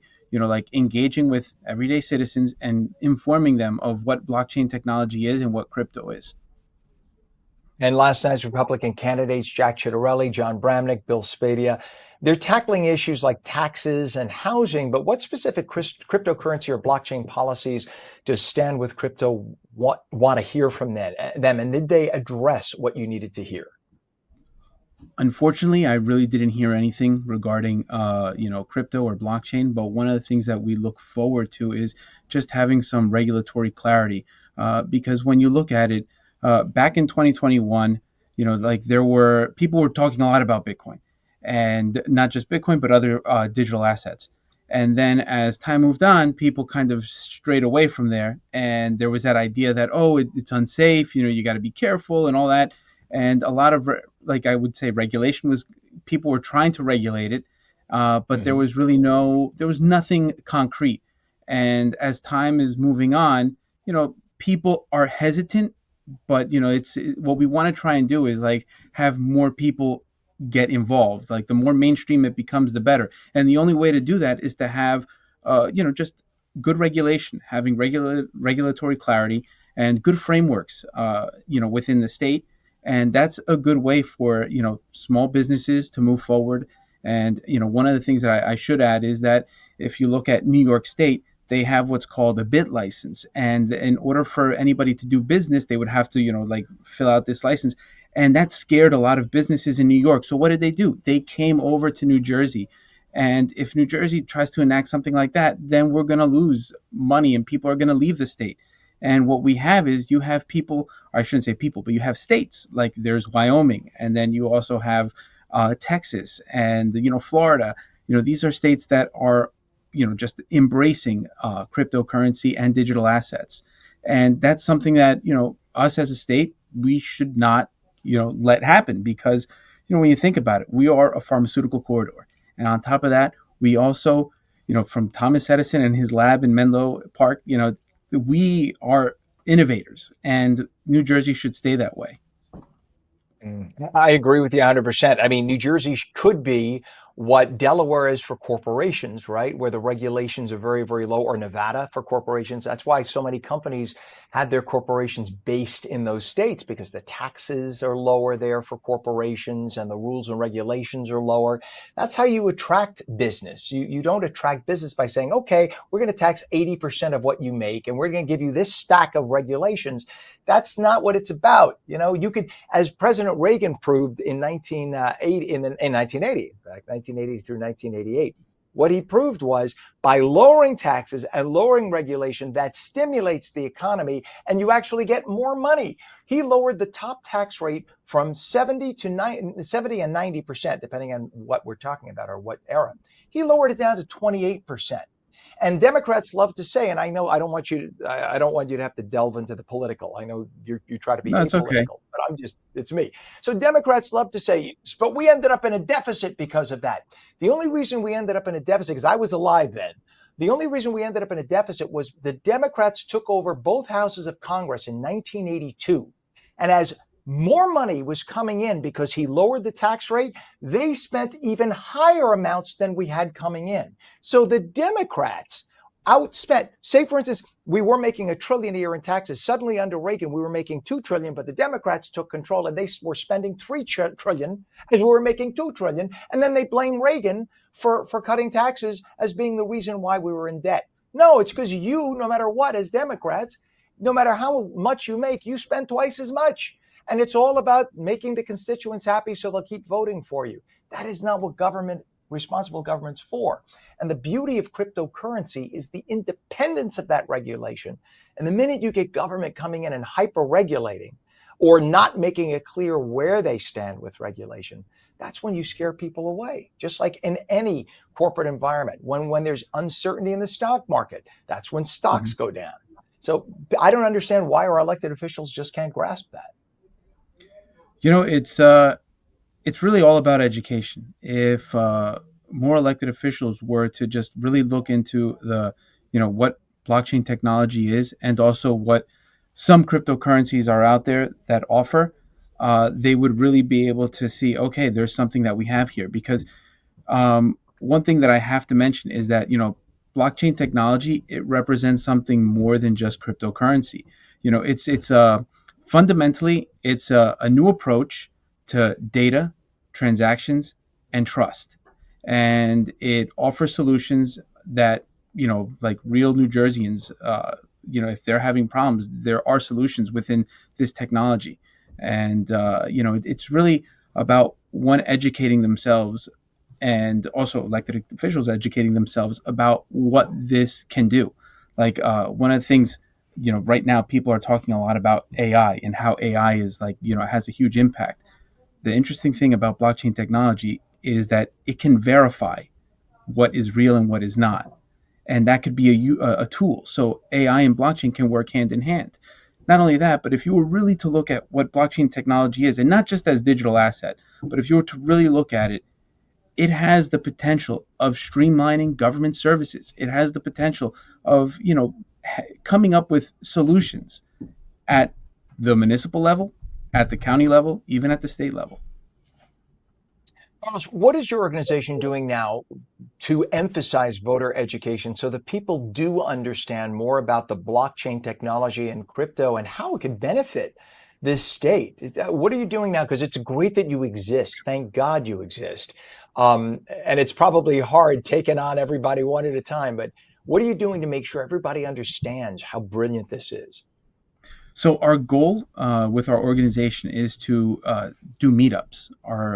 engaging with everyday citizens and informing them of what blockchain technology is and what crypto is. And last night's Republican candidates, Jack Ciattarelli, John Bramnick, Bill Spadia, they're tackling issues like taxes and housing, but what specific cryptocurrency or blockchain policies does Stand with Crypto want to hear from them? And did they address what you needed to hear? Unfortunately, I really didn't hear anything regarding, crypto or blockchain. But one of the things that we look forward to is just having some regulatory clarity. Because when you look at it, back in 2021, people were talking a lot about Bitcoin, and not just Bitcoin, but other digital assets. And then as time moved on, people kind of strayed away from there. And there was that idea that, it's unsafe, you got to be careful and all that. And a lot of, I would say, regulation was, people were trying to regulate it, but there was nothing concrete. And as time is moving on, people are hesitant, but, it's what we want to try and do is have more people get involved. The more mainstream it becomes, the better. And the only way to do that is to have, just good regulation, having regulatory clarity and good frameworks, within the state. And that's a good way for, small businesses to move forward. And, one of the things that I should add is that if you look at New York State, they have what's called a bit license. And in order for anybody to do business, they would have to, like fill out this license. And that scared a lot of businesses in New York. So what did they do? They came over to New Jersey. And if New Jersey tries to enact something like that, then we're going to lose money and people are going to leave the state. And what we have is you have people, or I shouldn't say people, but you have states like there's Wyoming, and then you also have Texas and, Florida. These are states that are, just embracing cryptocurrency and digital assets. And that's something that, us as a state, we should not, let happen because, when you think about it, we are a pharmaceutical corridor. And on top of that, we also, from Thomas Edison and his lab in Menlo Park, we are innovators, and New Jersey should stay that way. I agree with you 100%. I mean, New Jersey could be what Delaware is for corporations, right? Where the regulations are very, very low, or Nevada for corporations. That's why so many companies had their corporations based in those states, because the taxes are lower there for corporations and the rules and regulations are lower. That's how you attract business. You don't attract business by saying, okay, we're going to tax 80% of what you make and we're going to give you this stack of regulations. That's not what it's about. You could, as President Reagan proved in 1980, in 1980, in fact, 1980 through 1988, what he proved was by lowering taxes and lowering regulation, that stimulates the economy and you actually get more money. He lowered the top tax rate from 70 and 90%, depending on what we're talking about or what era. He lowered it down to 28%. And Democrats love to say, and I know I don't want you to have to delve into the political. I know you try to be apolitical, okay. but it's me. So Democrats love to say, but we ended up in a deficit because of that. The only reason we ended up in a deficit, because I was alive then, the only reason we ended up in a deficit was the Democrats took over both houses of Congress in 1982. And as more money was coming in because he lowered the tax rate, they spent even higher amounts than we had coming in. So the Democrats outspent, say for instance, we were making $1 trillion a year in taxes. Suddenly under Reagan, we were making $2 trillion, but the Democrats took control and they were spending $3 trillion as we were making $2 trillion. And then they blame Reagan for cutting taxes as being the reason why we were in debt. No, it's because you, no matter what, as Democrats, no matter how much you make, you spend twice as much. And it's all about making the constituents happy so they'll keep voting for you. That is not what responsible government's for. And the beauty of cryptocurrency is the independence of that regulation. And the minute you get government coming in and hyper-regulating or not making it clear where they stand with regulation, that's when you scare people away. Just like in any corporate environment, when there's uncertainty in the stock market, that's when stocks go down. So I don't understand why our elected officials just can't grasp that. It's really all about education. If more elected officials were to just really look into what blockchain technology is, and also what some cryptocurrencies are out there that offer, they would really be able to see, okay, there's something that we have here. Because one thing that I have to mention is that, blockchain technology, it represents something more than just cryptocurrency. It's fundamentally, it's a new approach to data, transactions, and trust. And it offers solutions that, like real New Jerseyans, if they're having problems, there are solutions within this technology. And, it's really about one, educating themselves, and also elected officials educating themselves about what this can do. Like one of the things, right now people are talking a lot about AI and how AI is has a huge impact. The interesting thing about blockchain technology is that it can verify what is real and what is not. And that could be a tool. So AI and blockchain can work hand in hand. Not only that, but if you were really to look at what blockchain technology is, and not just as digital asset, but if you were to really look at it, it has the potential of streamlining government services. It has the potential of, coming up with solutions at the municipal level, at the county level, even at the state level. Carlos, what is your organization doing now to emphasize voter education so that people do understand more about the blockchain technology and crypto and how it can benefit this state. What are you doing now? Because it's great that you exist. Thank God you exist. And it's probably hard taking on everybody one at a time, but what are you doing to make sure everybody understands how brilliant this is? So our goal with our organization is to do meetups.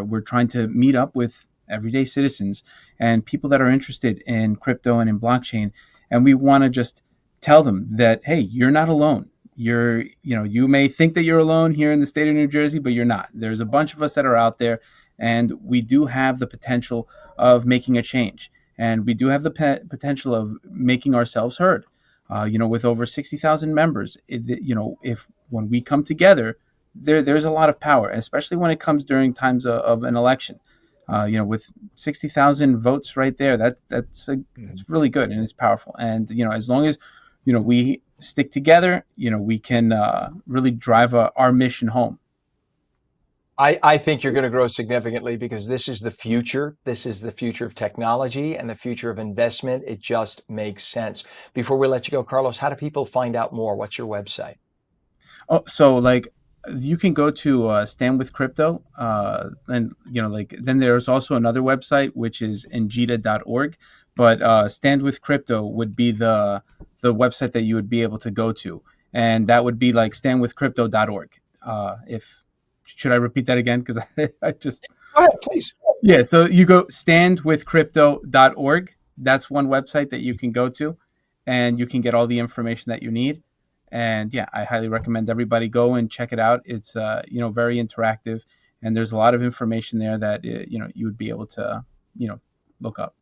We're trying to meet up with everyday citizens and people that are interested in crypto and in blockchain, and we want to just tell them that, hey, you're not alone. You may think that you're alone here in the state of New Jersey, but you're not. There's a bunch of us that are out there, and we do have the potential of making a change, and we do have the potential of making ourselves heard. With over 60,000 members, if when we come together, there's a lot of power, and especially when it comes during times of an election. With 60,000 votes right there, that's really good and it's powerful. And as long as we stick together, we can really drive our mission home. I think you're going to grow significantly because this is the future. This is the future of technology and the future of investment. It just makes sense. Before we let you go, Carlos, how do people find out more? What's your website? Oh, so like you can go to Stand with Crypto, and then there's also another website which is njita.org, but Stand with Crypto would be the website that you would be able to go to, and that would be like standwithcrypto.org. If Should I repeat that again? Because I just Go ahead, please. Yeah, so you go standwithcrypto.org. That's one website that you can go to, and you can get all the information that you need. And yeah, I highly recommend everybody go and check it out. It's very interactive, and there's a lot of information there that you would be able to look up.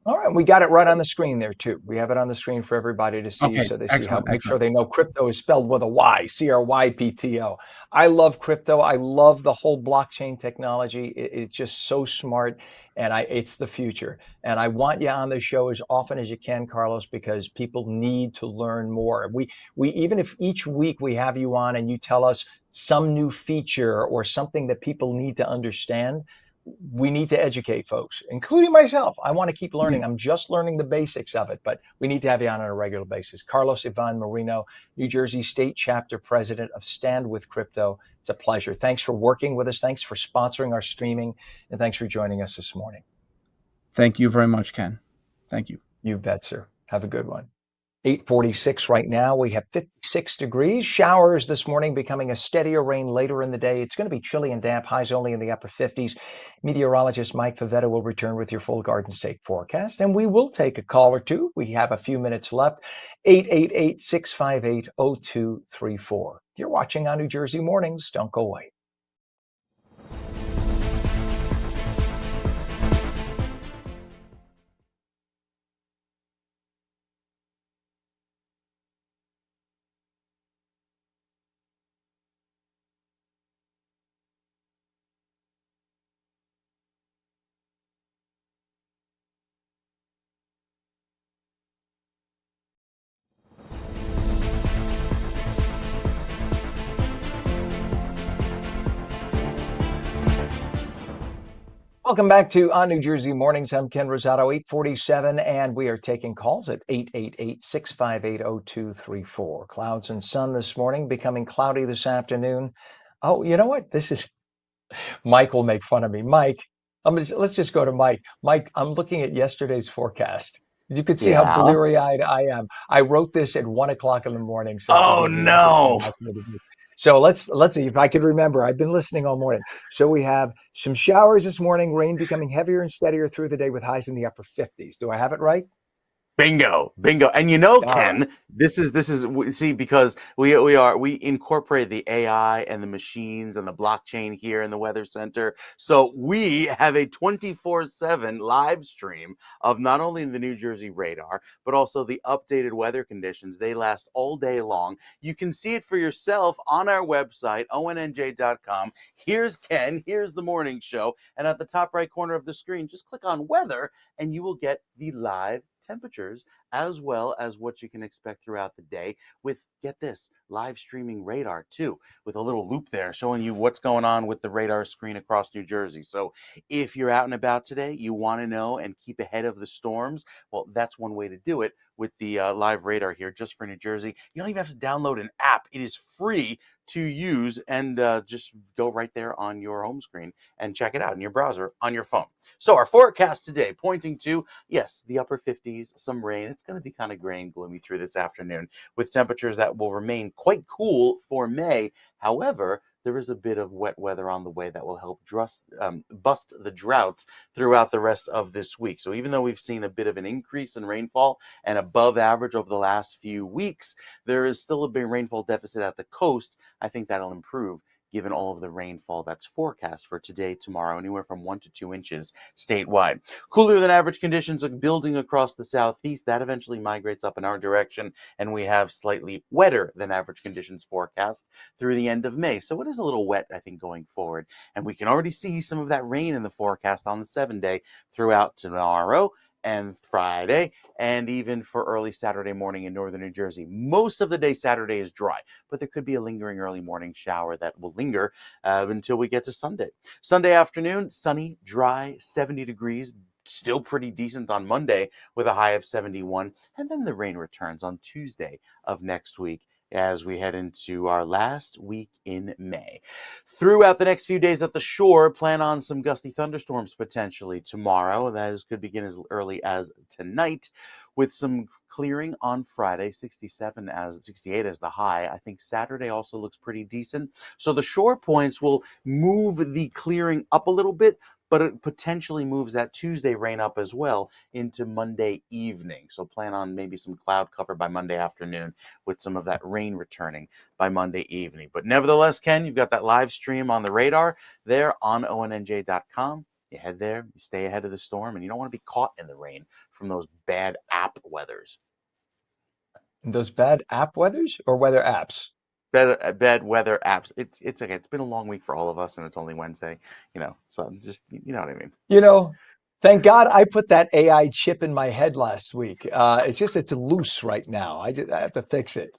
All right, we got it right on the screen there too. We have it on the screen for everybody to see, Okay, so they see how. excellent, Make sure excellent. they know crypto is spelled with a Y, CRYPTO. I love crypto. I love the whole blockchain technology. It's just so smart, and it's the future. And I want you on the show as often as you can, Carlos, because people need to learn more. We even if each week we have you on and you tell us some new feature or something that people need to understand, we need to educate folks, including myself. I want to keep learning. I'm just learning the basics of it, but we need to have you on a regular basis. Carlos Ivan Marino, New Jersey State Chapter President of Stand with Crypto. It's a pleasure. Thanks for working with us. Thanks for sponsoring our streaming. And thanks for joining us this morning. Thank you very much, Ken. Thank you. You bet, sir. Have a good one. 8:46 right now. We have 56 degrees. Showers this morning, becoming a steadier rain later in the day. It's going to be chilly and damp, highs only in the upper 50s. Meteorologist Mike Favetta will return with your full Garden State forecast, and we will take a call or two. We have a few minutes left. 888-658-0234. You're watching on New Jersey Mornings. Don't go away. Welcome back to On New Jersey Mornings. I'm Ken Rosato, 847, and we are taking calls at 888-658-0234. Clouds and sun this morning, becoming cloudy this afternoon. Oh, you know what? Mike will make fun of me. Mike, let's just go to Mike. Mike, I'm looking at yesterday's forecast. You could see how Yeah. bleary-eyed I am. I wrote this at 1 o'clock in the morning, so Oh forgive me. I'll get no. back to you. So let's see if I can remember. I've been listening all morning. So we have some showers this morning, rain becoming heavier and steadier through the day with highs in the upper 50s. Do I have it right? Bingo. And All right. Ken, this is see, because we incorporate the AI and the machines and the blockchain here in the Weather Center. So we have a 24/7 live stream of not only the New Jersey radar, but also the updated weather conditions. They last all day long. You can see it for yourself on our website, ONNJ.com. Here's Ken, here's the morning show, and at the top right corner of the screen, just click on weather and you will get the live temperatures as well as what you can expect throughout the day with, get this, live streaming radar too, with a little loop there showing you what's going on with the radar screen across New Jersey. So if you're out and about today, you want to know and keep ahead of the storms, well, that's one way to do it with the live radar here just for New Jersey. You don't even have to download an app. It is free to use, and just go right there on your home screen and check it out in your browser on your phone. So our forecast today pointing to, yes, the upper 50s, some rain. It's going to be kind of gray and gloomy through this afternoon with temperatures that will remain quite cool for May. However, there is a bit of wet weather on the way that will help bust the drought throughout the rest of this week. So even though we've seen a bit of an increase in rainfall and above average over the last few weeks, there is still a big rainfall deficit at the coast. I think that'll improve given all of the rainfall that's forecast for today, tomorrow, anywhere from 1 to 2 inches statewide. Cooler than average conditions are building across the southeast. That eventually migrates up in our direction, and we have slightly wetter than average conditions forecast through the end of May. So it is a little wet, I think, going forward. And we can already see some of that rain in the forecast on the 7-day throughout tomorrow and Friday, and even for early Saturday morning in northern New Jersey. Most of the day Saturday is dry, but there could be a lingering early morning shower that will linger until we get to Sunday. Sunday afternoon, sunny, dry, 70 degrees, still pretty decent on Monday with a high of 71, and then the rain returns on Tuesday of next week as we head into our last week in May. Throughout the next few days at the shore, plan on some gusty thunderstorms potentially tomorrow. That could begin as early as tonight, with some clearing on Friday, 68 as the high. I think Saturday also looks pretty decent. So the shore points will move the clearing up a little bit, but it potentially moves that Tuesday rain up as well into Monday evening. So plan on maybe some cloud cover by Monday afternoon with some of that rain returning by Monday evening. But nevertheless, Ken, you've got that live stream on the radar there on ONNJ.com. You head there, you stay ahead of the storm, and you don't want to be caught in the rain from those bad app weathers. Those bad app weathers or weather apps? Bad weather apps. It's okay. It's been a long week for all of us, and it's only Wednesday, so I'm just, you know what I mean. Thank God I put that AI chip in my head last week. It's loose right now. I have to fix it.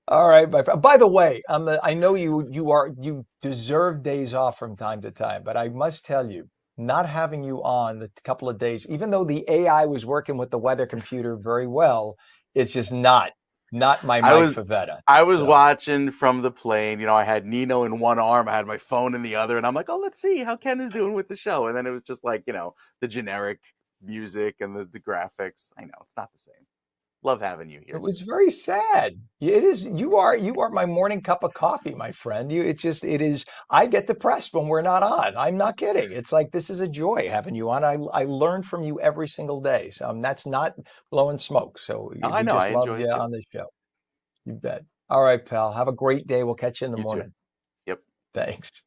All right, my friend. By the way, I know you deserve days off from time to time, but I must tell you, not having you on the couple of days, even though the AI was working with the weather computer very well, it's just not my I Mike was Favetta. I was So watching from the plane. I had Nino in one arm, I had my phone in the other, and I'm like, oh, let's see how Ken is doing with the show. And then it was just like, the generic music and the graphics. I know it's not the same. Love having you here it was too. very sad. It is. You are my morning cup of coffee, my friend. It is. I get depressed when we're not on. I'm not kidding. It's like this is a joy having you on. I learn from you every single day. So that's not blowing smoke. So Oh, I we know, I just love enjoy you it too. on this show. You bet. All right, pal. Have a great day. We'll catch you in the You too. morning. Yep. Thanks.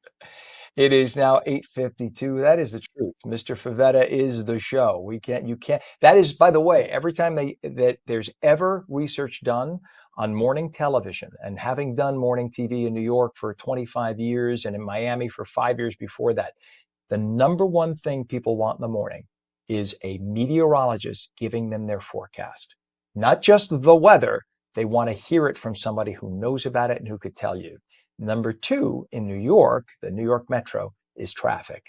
It is now 8:52. That is the truth. Mr. Favetta is the show. You can't. That is, by the way, every time that there's ever research done on morning television, and having done morning TV in New York for 25 years and in Miami for 5 years before that, the number one thing people want in the morning is a meteorologist giving them their forecast. Not just the weather, they want to hear it from somebody who knows about it and who could tell you. Number two, in New York, the New York Metro, is traffic.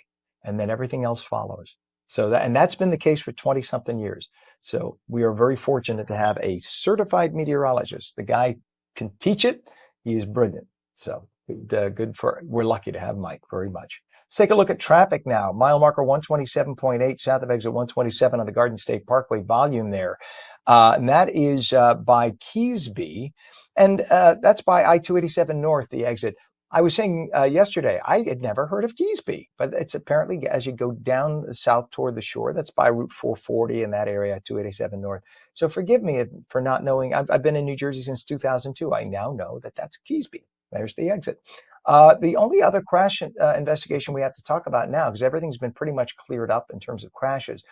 And then everything else follows. That's been the case for 20 something years. So we are very fortunate to have a certified meteorologist. The guy can teach it. He is brilliant. So we're lucky to have Mike very much. Let's take a look at traffic now. Mile marker 127.8 south of exit 127 on the Garden State Parkway, volume there. And that is by Keysby. And that's by I-287 North, the exit. I was saying yesterday, I had never heard of Keysby, but it's apparently as you go down south toward the shore, that's by Route 440 in that area, 287 North. So forgive me for not knowing. I've been in New Jersey since 2002. I now know that that's Keysby. There's the exit. The only other crash investigation we have to talk about now, because everything's been pretty much cleared up in terms of crashes,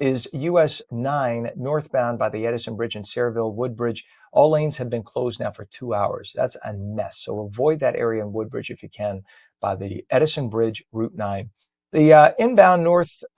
is US 9 northbound by the Edison Bridge in Sayreville, Woodbridge. All lanes have been closed now for 2 hours. That's a mess. So avoid that area in Woodbridge if you can by the Edison Bridge, Route 9. The inbound,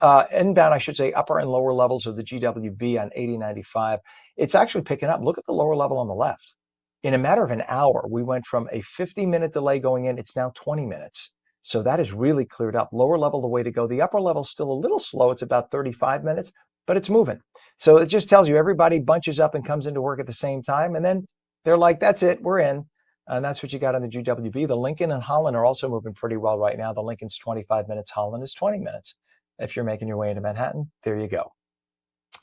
I should say, upper and lower levels of the GWB on 8095. It's actually picking up. Look at the lower level on the left. In a matter of an hour, we went from a 50-minute delay going in. It's now 20 minutes. So that is really cleared up. Lower level, the way to go. The upper level is still a little slow. It's about 35 minutes, but it's moving. So it just tells you everybody bunches up and comes into work at the same time. And then they're like, that's it, we're in. And that's what you got on the GWB. The Lincoln and Holland are also moving pretty well right now. The Lincoln's 25 minutes, Holland is 20 minutes. If you're making your way into Manhattan, there you go.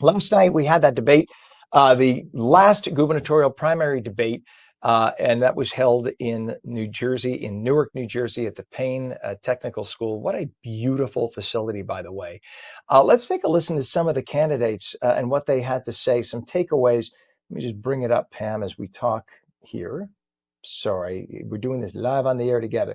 Last night we had that debate, the last gubernatorial primary debate, and that was held in New Jersey, in Newark, New Jersey, at the Payne Technical School. What a beautiful facility, by the way. Let's take a listen to some of the candidates and what they had to say, some takeaways. Let me just bring it up, Pam, as we talk here. Sorry, we're doing this live on the air together.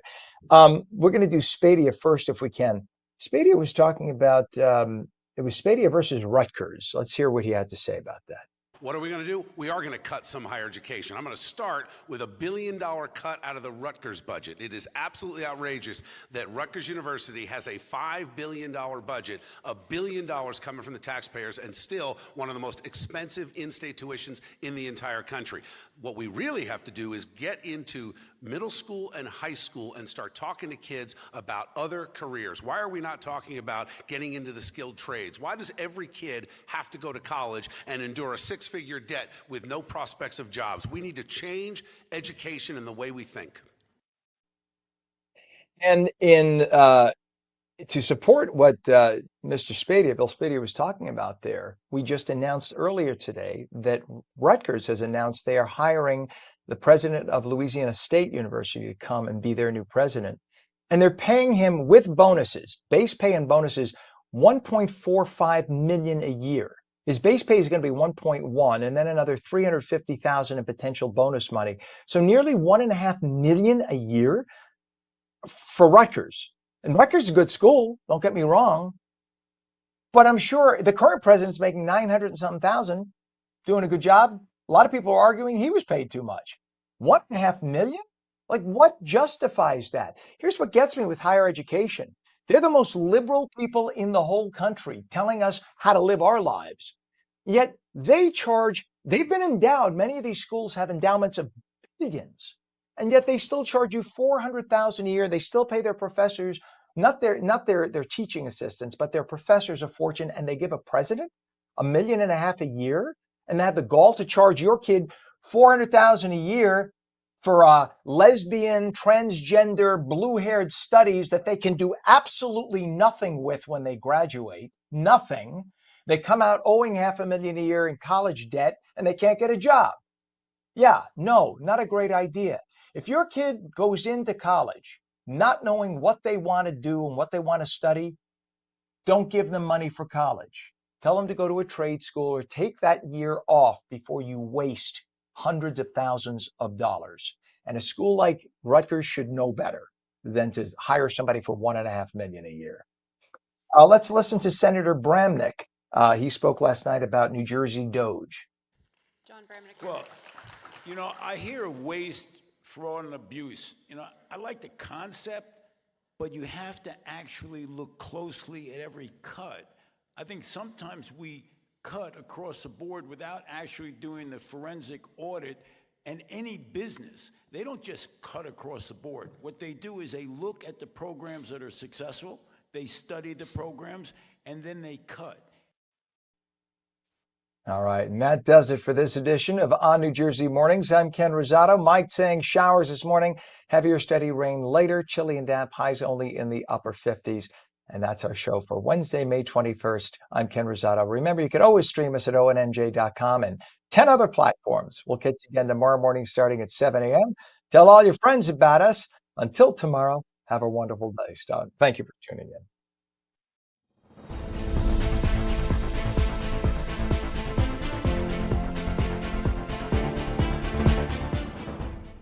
We're going to do Spadia first if we can. Spadia was talking about it was Spadia versus Rutgers. Let's hear what he had to say about that. What are we going to do? We are going to cut some higher education. I'm going to start with $1 billion cut out of the Rutgers budget. It is absolutely outrageous that Rutgers University has a $5 billion budget, $1 billion coming from the taxpayers, and still one of the most expensive in-state tuitions in the entire country. What we really have to do is get into middle school and high school and start talking to kids about other careers. Why are we not talking about getting into the skilled trades? Why does every kid have to go to college and endure a six-figure debt with no prospects of jobs? We need to change education and the way we think. And to support what Mr. Spadia, Bill Spadia, was talking about there, we just announced earlier today that Rutgers has announced they are hiring the president of Louisiana State University to come and be their new president. And they're paying him with bonuses, base pay and bonuses, $1.45 million a year. His base pay is going to be 1.1 and then another $350,000 in potential bonus money. So nearly $1.5 million a year for Rutgers. And Rutgers is a good school, don't get me wrong. But I'm sure the current president's making 900 and something thousand, doing a good job. A lot of people are arguing he was paid too much. $1.5 million? Like, what justifies that? Here's what gets me with higher education. They're the most liberal people in the whole country telling us how to live our lives. Yet they've been endowed, many of these schools have endowments of billions, and yet they still charge you $400,000 a year. They still pay their professors, not their teaching assistants, but their professors a fortune, and they give a president $1.5 million a year, and they have the gall to charge your kid $400,000 a year for lesbian, transgender, blue-haired studies that they can do absolutely nothing with when they graduate. Nothing. They come out owing $500,000 a year in college debt, and they can't get a job. Yeah, no, not a great idea. If your kid goes into college not knowing what they want to do and what they want to study, don't give them money for college. Tell them to go to a trade school or take that year off before you waste hundreds of thousands of dollars. And a school like Rutgers should know better than to hire somebody for $1.5 million a year. Let's listen to Senator Bramnick. He spoke last night about New Jersey Doge. John Bramnick. Well, I hear waste, fraud, and abuse. I like the concept, but you have to actually look closely at every cut. I think sometimes we cut across the board without actually doing the forensic audit. And any business, they don't just cut across the board. What they do is they look at the programs that are successful, they study the programs, and then they cut. All right, and that does it for this edition of ONNJ Mornings. I'm Ken Rosato. Mike saying showers this morning, heavier steady rain later, chilly and damp, highs only in the upper 50s. And that's our show for Wednesday, May 21st. I'm Ken Rosato. Remember, you can always stream us at ONNJ.com and 10 other platforms. We'll catch you again tomorrow morning starting at 7 a.m. Tell all your friends about us. Until tomorrow, have a wonderful day. Thank you for tuning in.